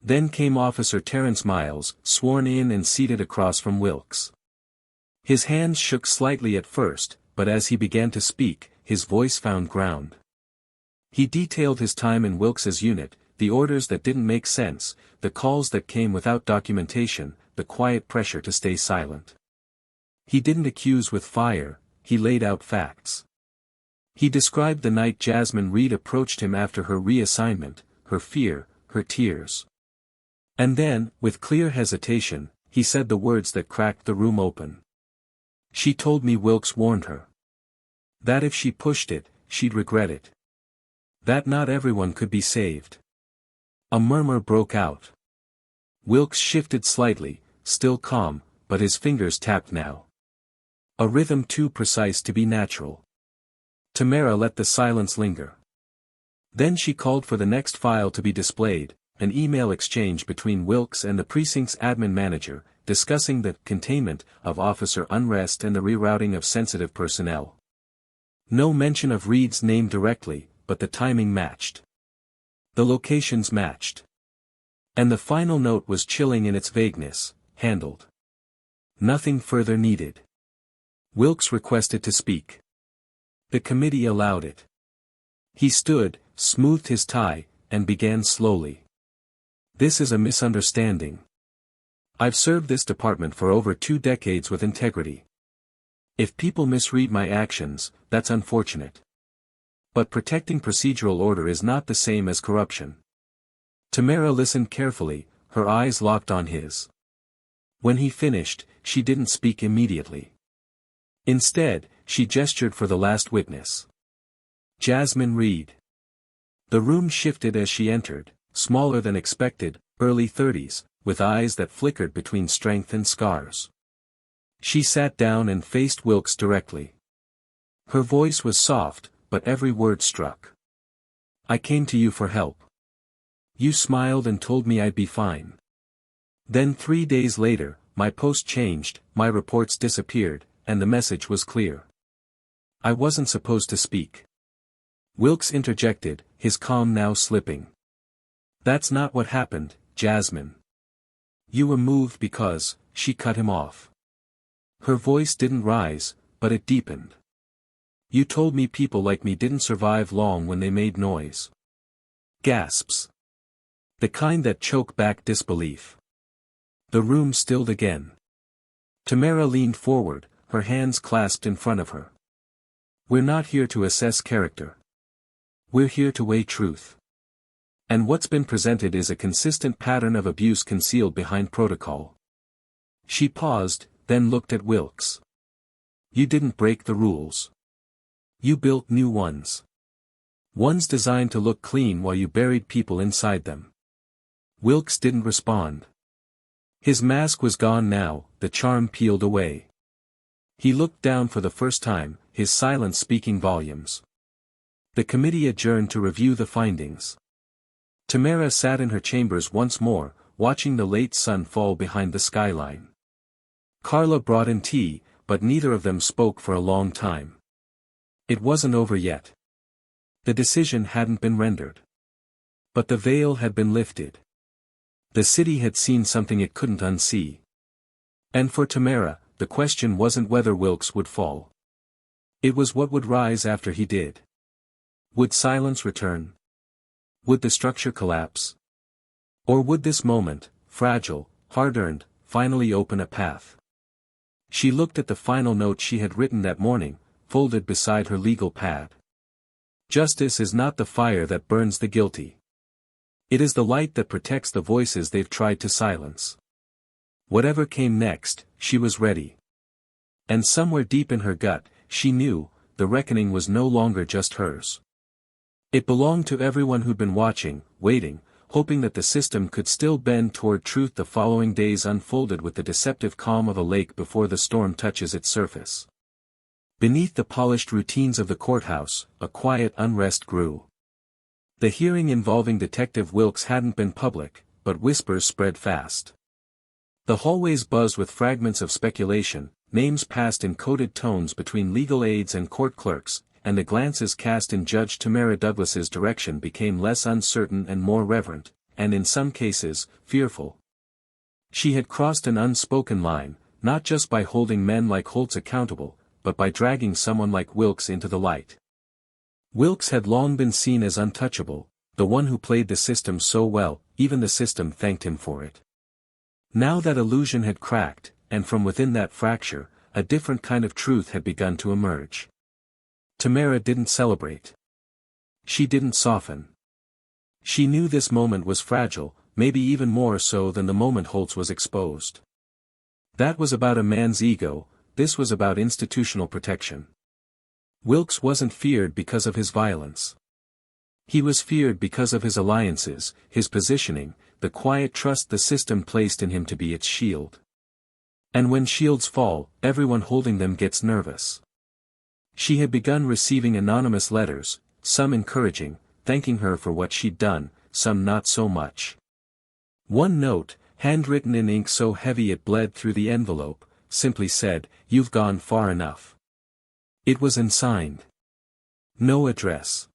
Then came Officer Terrence Miles, sworn in and seated across from Wilkes. His hands shook slightly at first, but as he began to speak, his voice found ground. He detailed his time in Wilkes's unit, the orders that didn't make sense, the calls that came without documentation, the quiet pressure to stay silent. He didn't accuse with fire, he laid out facts. He described the night Jasmine Reed approached him after her reassignment, her fear, her tears. And then, with clear hesitation, he said the words that cracked the room open. "She told me Wilkes warned her. That if she pushed it, she'd regret it. That not everyone could be saved." A murmur broke out. Wilkes shifted slightly, still calm, but his fingers tapped now. A rhythm too precise to be natural. Tamara let the silence linger. Then she called for the next file to be displayed, an email exchange between Wilkes and the precinct's admin manager, discussing the containment of officer unrest and the rerouting of sensitive personnel. No mention of Reed's name directly, but the timing matched. The locations matched. And the final note was chilling in its vagueness, handled. Nothing further needed. Wilkes requested to speak. The committee allowed it. He stood, smoothed his tie, and began slowly. "This is a misunderstanding. I've served this department for over 2 decades with integrity. If people misread my actions, that's unfortunate. But protecting procedural order is not the same as corruption." Tamara listened carefully, her eyes locked on his. When he finished, she didn't speak immediately. Instead, she gestured for the last witness. Jasmine Reed. The room shifted as she entered, smaller than expected, early 30s, with eyes that flickered between strength and scars. She sat down and faced Wilkes directly. Her voice was soft, but every word struck. "I came to you for help. You smiled and told me I'd be fine. Then 3 days later, my post changed, my reports disappeared, and the message was clear. I wasn't supposed to speak." Wilkes interjected, his calm now slipping. "That's not what happened, Jasmine. You were moved because," she cut him off. Her voice didn't rise, but it deepened. "You told me people like me didn't survive long when they made noise." Gasps. The kind that choke back disbelief. The room stilled again. Tamara leaned forward, her hands clasped in front of her. "We're not here to assess character. We're here to weigh truth. And what's been presented is a consistent pattern of abuse concealed behind protocol." She paused, then looked at Wilkes. "You didn't break the rules. You built new ones. Ones designed to look clean while you buried people inside them." Wilkes didn't respond. His mask was gone now, the charm peeled away. He looked down for the first time, his silence speaking volumes. The committee adjourned to review the findings. Tamara sat in her chambers once more, watching the late sun fall behind the skyline. Carla brought in tea, but neither of them spoke for a long time. It wasn't over yet. The decision hadn't been rendered. But the veil had been lifted. The city had seen something it couldn't unsee. And for Tamara, the question wasn't whether Wilkes would fall. It was what would rise after he did. Would silence return? Would the structure collapse? Or would this moment, fragile, hard-earned, finally open a path? She looked at the final note she had written that morning, folded beside her legal pad. Justice is not the fire that burns the guilty. It is the light that protects the voices they've tried to silence. Whatever came next, she was ready. And somewhere deep in her gut, she knew, the reckoning was no longer just hers. It belonged to everyone who'd been watching, waiting, hoping that the system could still bend toward truth. The following days unfolded with the deceptive calm of a lake before the storm touches its surface. Beneath the polished routines of the courthouse, a quiet unrest grew. The hearing involving Detective Wilkes hadn't been public, but whispers spread fast. The hallways buzzed with fragments of speculation, names passed in coded tones between legal aides and court clerks, and the glances cast in Judge Tamara Douglas's direction became less uncertain and more reverent, and in some cases, fearful. She had crossed an unspoken line, not just by holding men like Holtz accountable, but by dragging someone like Wilkes into the light. Wilkes had long been seen as untouchable, the one who played the system so well, even the system thanked him for it. Now that illusion had cracked, and from within that fracture, a different kind of truth had begun to emerge. Tamara didn't celebrate. She didn't soften. She knew this moment was fragile, maybe even more so than the moment Holtz was exposed. That was about a man's ego, this was about institutional protection. Wilkes wasn't feared because of his violence. He was feared because of his alliances, his positioning, the quiet trust the system placed in him to be its shield. And when shields fall, everyone holding them gets nervous. She had begun receiving anonymous letters, some encouraging, thanking her for what she'd done, some not so much. One note, handwritten in ink so heavy it bled through the envelope, simply said, "You've gone far enough." It was unsigned. No address.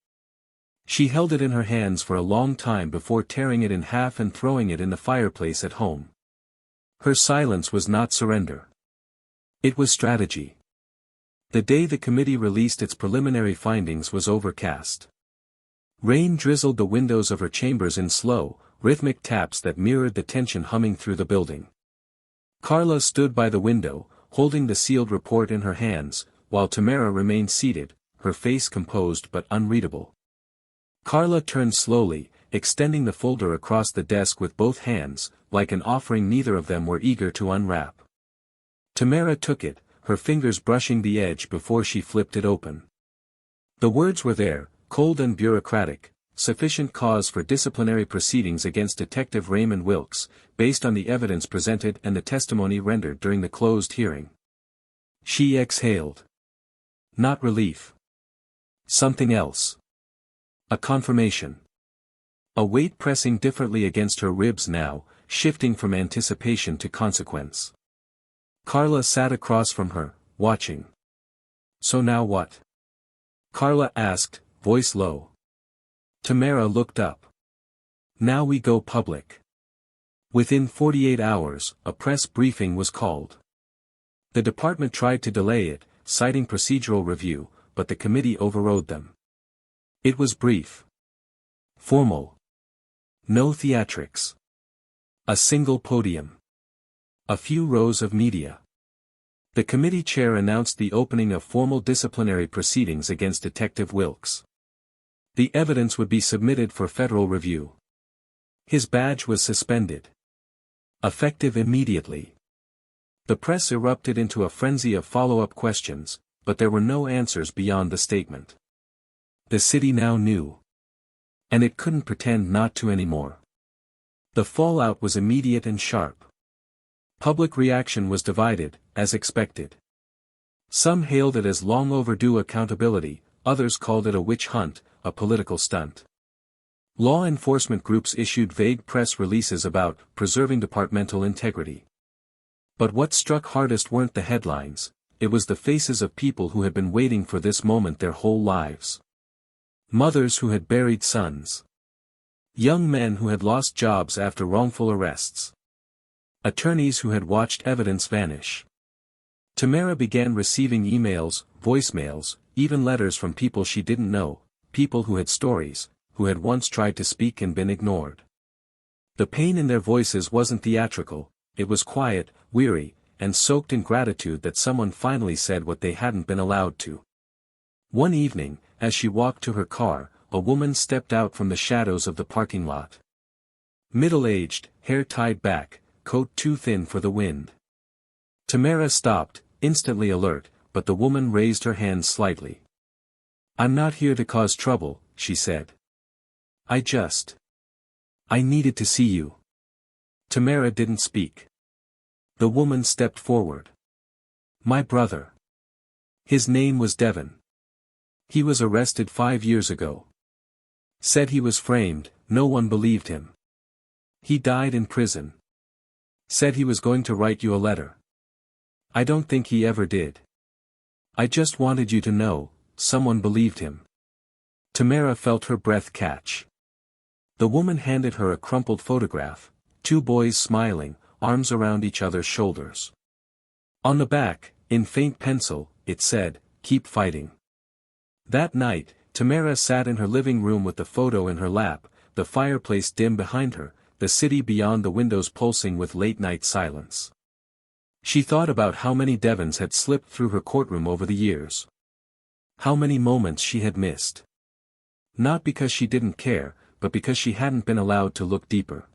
She held it in her hands for a long time before tearing it in half and throwing it in the fireplace at home. Her silence was not surrender. It was strategy. The day the committee released its preliminary findings was overcast. Rain drizzled the windows of her chambers in slow, rhythmic taps that mirrored the tension humming through the building. Carla stood by the window, holding the sealed report in her hands, while Tamara remained seated, her face composed but unreadable. Carla turned slowly, extending the folder across the desk with both hands, like an offering neither of them were eager to unwrap. Tamara took it, her fingers brushing the edge before she flipped it open. The words were there, cold and bureaucratic, sufficient cause for disciplinary proceedings against Detective Raymond Wilkes, based on the evidence presented and the testimony rendered during the closed hearing. She exhaled. Not relief. Something else. A confirmation. A weight pressing differently against her ribs now, shifting from anticipation to consequence. Carla sat across from her, watching. "So now what?" Carla asked, voice low. Tamara looked up. "Now we go public." Within 48 hours, a press briefing was called. The department tried to delay it, citing procedural review, but the committee overrode them. It was brief. Formal. No theatrics. A single podium. A few rows of media. The committee chair announced the opening of formal disciplinary proceedings against Detective Wilkes. The evidence would be submitted for federal review. His badge was suspended. Effective immediately. The press erupted into a frenzy of follow-up questions, but there were no answers beyond the statement. The city now knew. And it couldn't pretend not to anymore. The fallout was immediate and sharp. Public reaction was divided, as expected. Some hailed it as long overdue accountability, others called it a witch hunt, a political stunt. Law enforcement groups issued vague press releases about preserving departmental integrity. But what struck hardest weren't the headlines, it was the faces of people who had been waiting for this moment their whole lives. Mothers who had buried sons. Young men who had lost jobs after wrongful arrests. Attorneys who had watched evidence vanish. Tamara began receiving emails, voicemails, even letters from people she didn't know, people who had stories, who had once tried to speak and been ignored. The pain in their voices wasn't theatrical, it was quiet, weary, and soaked in gratitude that someone finally said what they hadn't been allowed to. One evening, as she walked to her car, a woman stepped out from the shadows of the parking lot. Middle-aged, hair tied back, coat too thin for the wind. Tamara stopped, instantly alert, but the woman raised her hand slightly. "I'm not here to cause trouble," she said. I needed to see you." Tamara didn't speak. The woman stepped forward. "My brother. His name was Devon. He was arrested 5 years ago. Said he was framed, no one believed him. He died in prison. Said he was going to write you a letter. I don't think he ever did. I just wanted you to know, someone believed him." Tamara felt her breath catch. The woman handed her a crumpled photograph, 2 boys smiling, arms around each other's shoulders. On the back, in faint pencil, it said, "Keep fighting." That night, Tamara sat in her living room with the photo in her lap, the fireplace dim behind her, the city beyond the windows pulsing with late-night silence. She thought about how many Devons had slipped through her courtroom over the years. How many moments she had missed. Not because she didn't care, but because she hadn't been allowed to look deeper.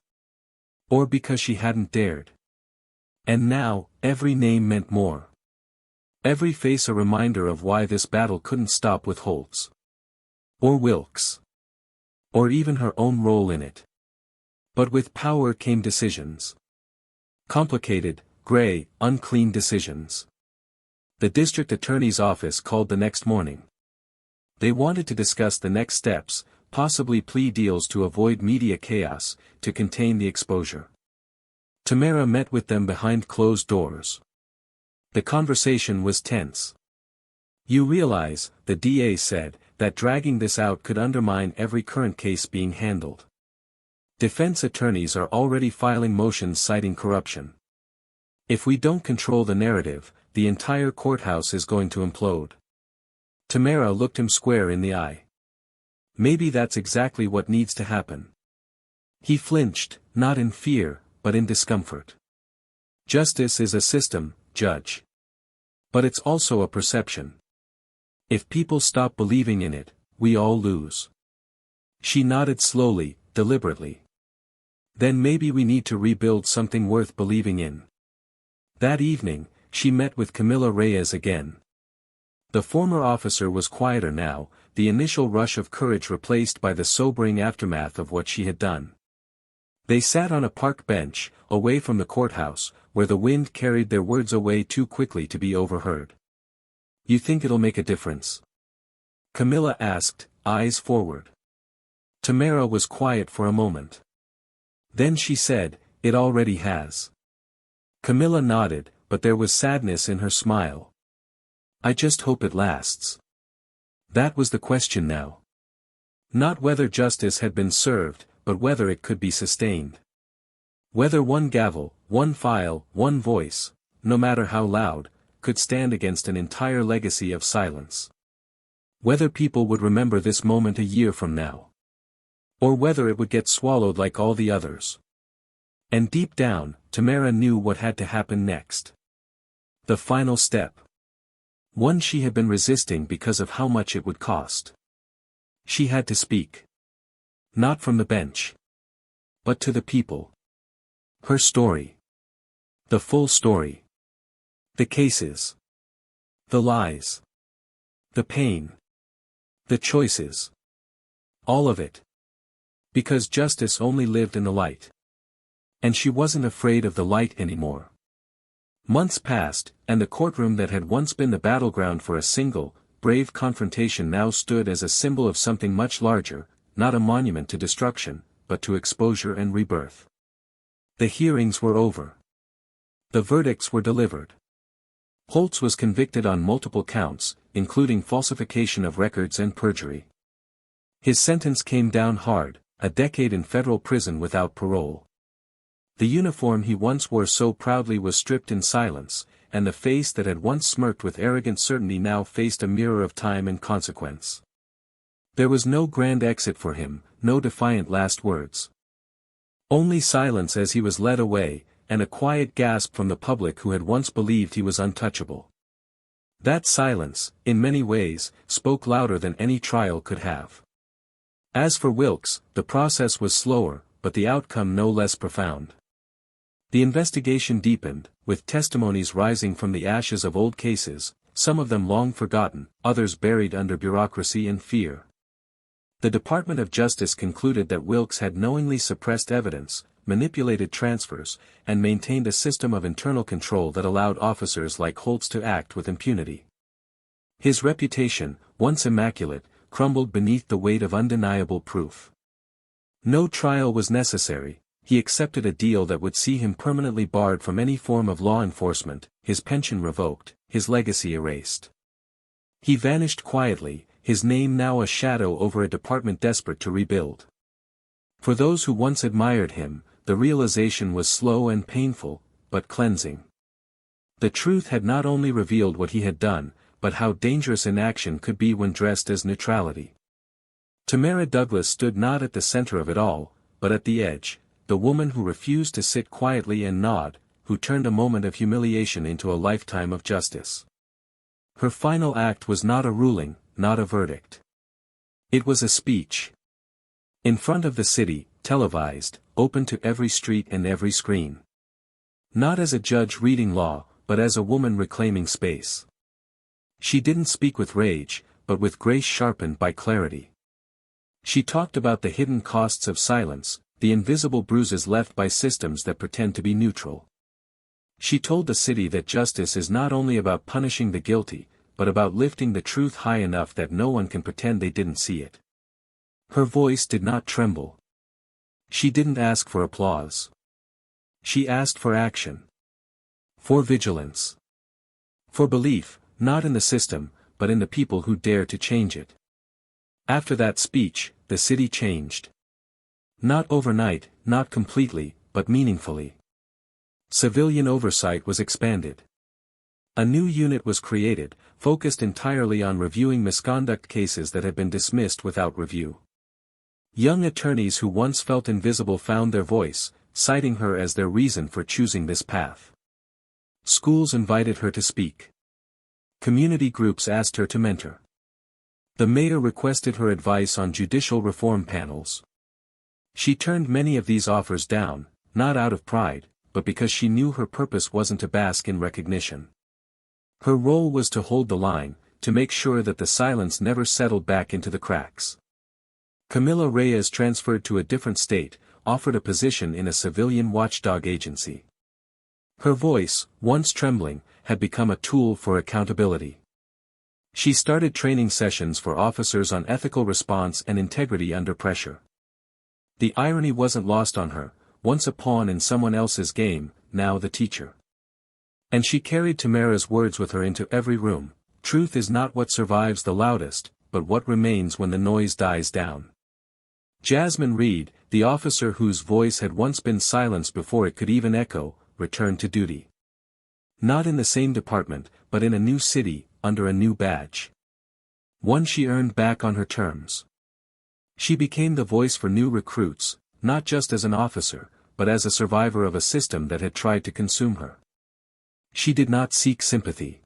Or because she hadn't dared. And now, every name meant more. Every face a reminder of why this battle couldn't stop with Holtz. Or Wilkes. Or even her own role in it. But with power came decisions. Complicated, gray, unclean decisions. The district attorney's office called the next morning. They wanted to discuss the next steps, possibly plea deals to avoid media chaos, to contain the exposure. Tamara met with them behind closed doors. The conversation was tense. "You realize," the DA said, "that dragging this out could undermine every current case being handled. Defense attorneys are already filing motions citing corruption. If we don't control the narrative, the entire courthouse is going to implode." Tamara looked him square in the eye. "Maybe that's exactly what needs to happen." He flinched, not in fear, but in discomfort. "Justice is a system, Judge. But it's also a perception. If people stop believing in it, we all lose." She nodded slowly, deliberately. "Then maybe we need to rebuild something worth believing in." That evening, she met with Camila Reyes again. The former officer was quieter now, the initial rush of courage replaced by the sobering aftermath of what she had done. They sat on a park bench, away from the courthouse, where the wind carried their words away too quickly to be overheard. "You think it'll make a difference?" Camila asked, eyes forward. Tamara was quiet for a moment. Then she said, "It already has." Camila nodded, but there was sadness in her smile. "I just hope it lasts." That was the question now. Not whether justice had been served, but whether it could be sustained. Whether one gavel, one file, one voice, no matter how loud, could stand against an entire legacy of silence. Whether people would remember this moment a year from now. Or whether it would get swallowed like all the others. And deep down, Tamara knew what had to happen next. The final step. One she had been resisting because of how much it would cost. She had to speak. Not from the bench. But to the people. Her story. The full story. The cases. The lies. The pain. The choices. All of it. Because justice only lived in the light. And she wasn't afraid of the light anymore. Months passed, and the courtroom that had once been the battleground for a single, brave confrontation now stood as a symbol of something much larger, not a monument to destruction, but to exposure and rebirth. The hearings were over. The verdicts were delivered. Holtz was convicted on multiple counts, including falsification of records and perjury. His sentence came down hard, a decade in federal prison without parole. The uniform he once wore so proudly was stripped in silence, and the face that had once smirked with arrogant certainty now faced a mirror of time and consequence. There was no grand exit for him, no defiant last words. Only silence as he was led away, and a quiet gasp from the public who had once believed he was untouchable. That silence, in many ways, spoke louder than any trial could have. As for Wilkes, the process was slower, but the outcome no less profound. The investigation deepened, with testimonies rising from the ashes of old cases, some of them long forgotten, others buried under bureaucracy and fear. The Department of Justice concluded that Wilkes had knowingly suppressed evidence, manipulated transfers, and maintained a system of internal control that allowed officers like Holtz to act with impunity. His reputation, once immaculate, crumbled beneath the weight of undeniable proof. No trial was necessary. He accepted a deal that would see him permanently barred from any form of law enforcement, his pension revoked, his legacy erased. He vanished quietly, his name now a shadow over a department desperate to rebuild. For those who once admired him, the realization was slow and painful, but cleansing. The truth had not only revealed what he had done, but how dangerous inaction could be when dressed as neutrality. Tamara Douglas stood not at the center of it all, but at the edge, the woman who refused to sit quietly and nod, who turned a moment of humiliation into a lifetime of justice. Her final act was not a ruling, not a verdict. It was a speech. In front of the city, televised, open to every street and every screen. Not as a judge reading law, but as a woman reclaiming space. She didn't speak with rage, but with grace sharpened by clarity. She talked about the hidden costs of silence, the invisible bruises left by systems that pretend to be neutral. She told the city that justice is not only about punishing the guilty, but about lifting the truth high enough that no one can pretend they didn't see it. Her voice did not tremble. She didn't ask for applause. She asked for action. For vigilance. For belief, not in the system, but in the people who dare to change it. After that speech, the city changed. Not overnight, not completely, but meaningfully. Civilian oversight was expanded. A new unit was created, focused entirely on reviewing misconduct cases that had been dismissed without review. Young attorneys who once felt invisible found their voice, citing her as their reason for choosing this path. Schools invited her to speak. Community groups asked her to mentor. The mayor requested her advice on judicial reform panels. She turned many of these offers down, not out of pride, but because she knew her purpose wasn't to bask in recognition. Her role was to hold the line, to make sure that the silence never settled back into the cracks. Camila Reyes transferred to a different state, offered a position in a civilian watchdog agency. Her voice, once trembling, had become a tool for accountability. She started training sessions for officers on ethical response and integrity under pressure. The irony wasn't lost on her, once a pawn in someone else's game, now the teacher. And she carried Tamara's words with her into every room. Truth is not what survives the loudest, but what remains when the noise dies down. Jasmine Reed, the officer whose voice had once been silenced before it could even echo, returned to duty. Not in the same department, but in a new city, under a new badge. One she earned back on her terms. She became the voice for new recruits, not just as an officer, but as a survivor of a system that had tried to consume her. She did not seek sympathy.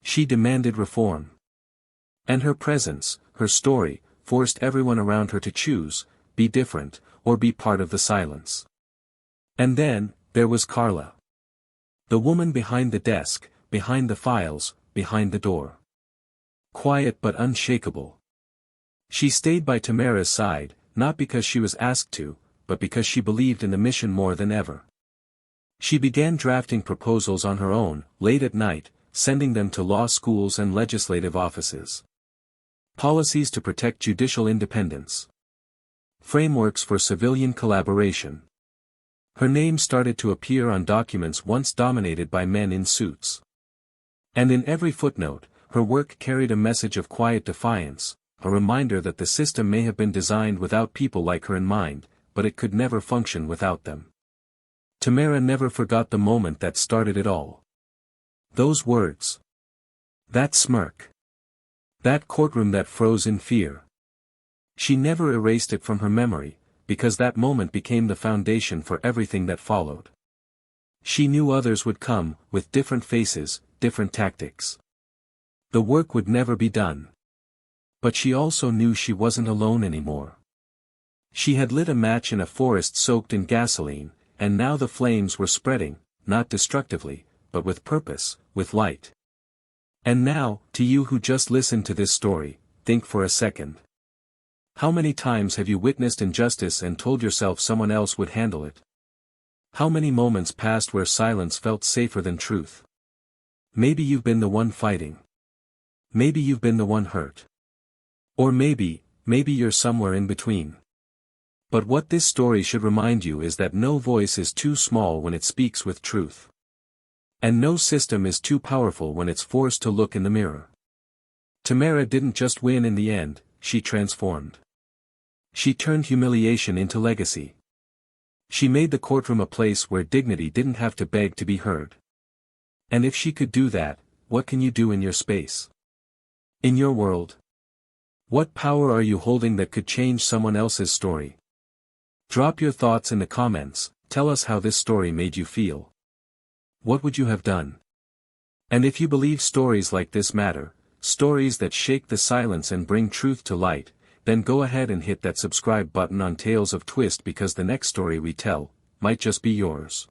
She demanded reform. And her presence, her story, forced everyone around her to choose, be different, or be part of the silence. And then, there was Carla. The woman behind the desk, behind the files, behind the door. Quiet but unshakable. She stayed by Tamara's side, not because she was asked to, but because she believed in the mission more than ever. She began drafting proposals on her own, late at night, sending them to law schools and legislative offices. Policies to protect judicial independence. Frameworks for civilian collaboration. Her name started to appear on documents once dominated by men in suits. And in every footnote, her work carried a message of quiet defiance, a reminder that the system may have been designed without people like her in mind, but it could never function without them. Tamara never forgot the moment that started it all. Those words. That smirk. That courtroom that froze in fear. She never erased it from her memory, because that moment became the foundation for everything that followed. She knew others would come, with different faces, different tactics. The work would never be done. But she also knew she wasn't alone anymore. She had lit a match in a forest soaked in gasoline, and now the flames were spreading, not destructively, but with purpose, with light. And now, to you who just listened to this story, think for a second. How many times have you witnessed injustice and told yourself someone else would handle it? How many moments passed where silence felt safer than truth? Maybe you've been the one fighting. Maybe you've been the one hurt. Or maybe you're somewhere in between. But what this story should remind you is that no voice is too small when it speaks with truth. And no system is too powerful when it's forced to look in the mirror. Tamara didn't just win in the end, she transformed. She turned humiliation into legacy. She made the courtroom a place where dignity didn't have to beg to be heard. And if she could do that, what can you do in your space? In your world? What power are you holding that could change someone else's story? Drop your thoughts in the comments, tell us how this story made you feel. What would you have done? And if you believe stories like this matter, stories that shake the silence and bring truth to light, then go ahead and hit that subscribe button on Tales of Twist, because the next story we tell might just be yours.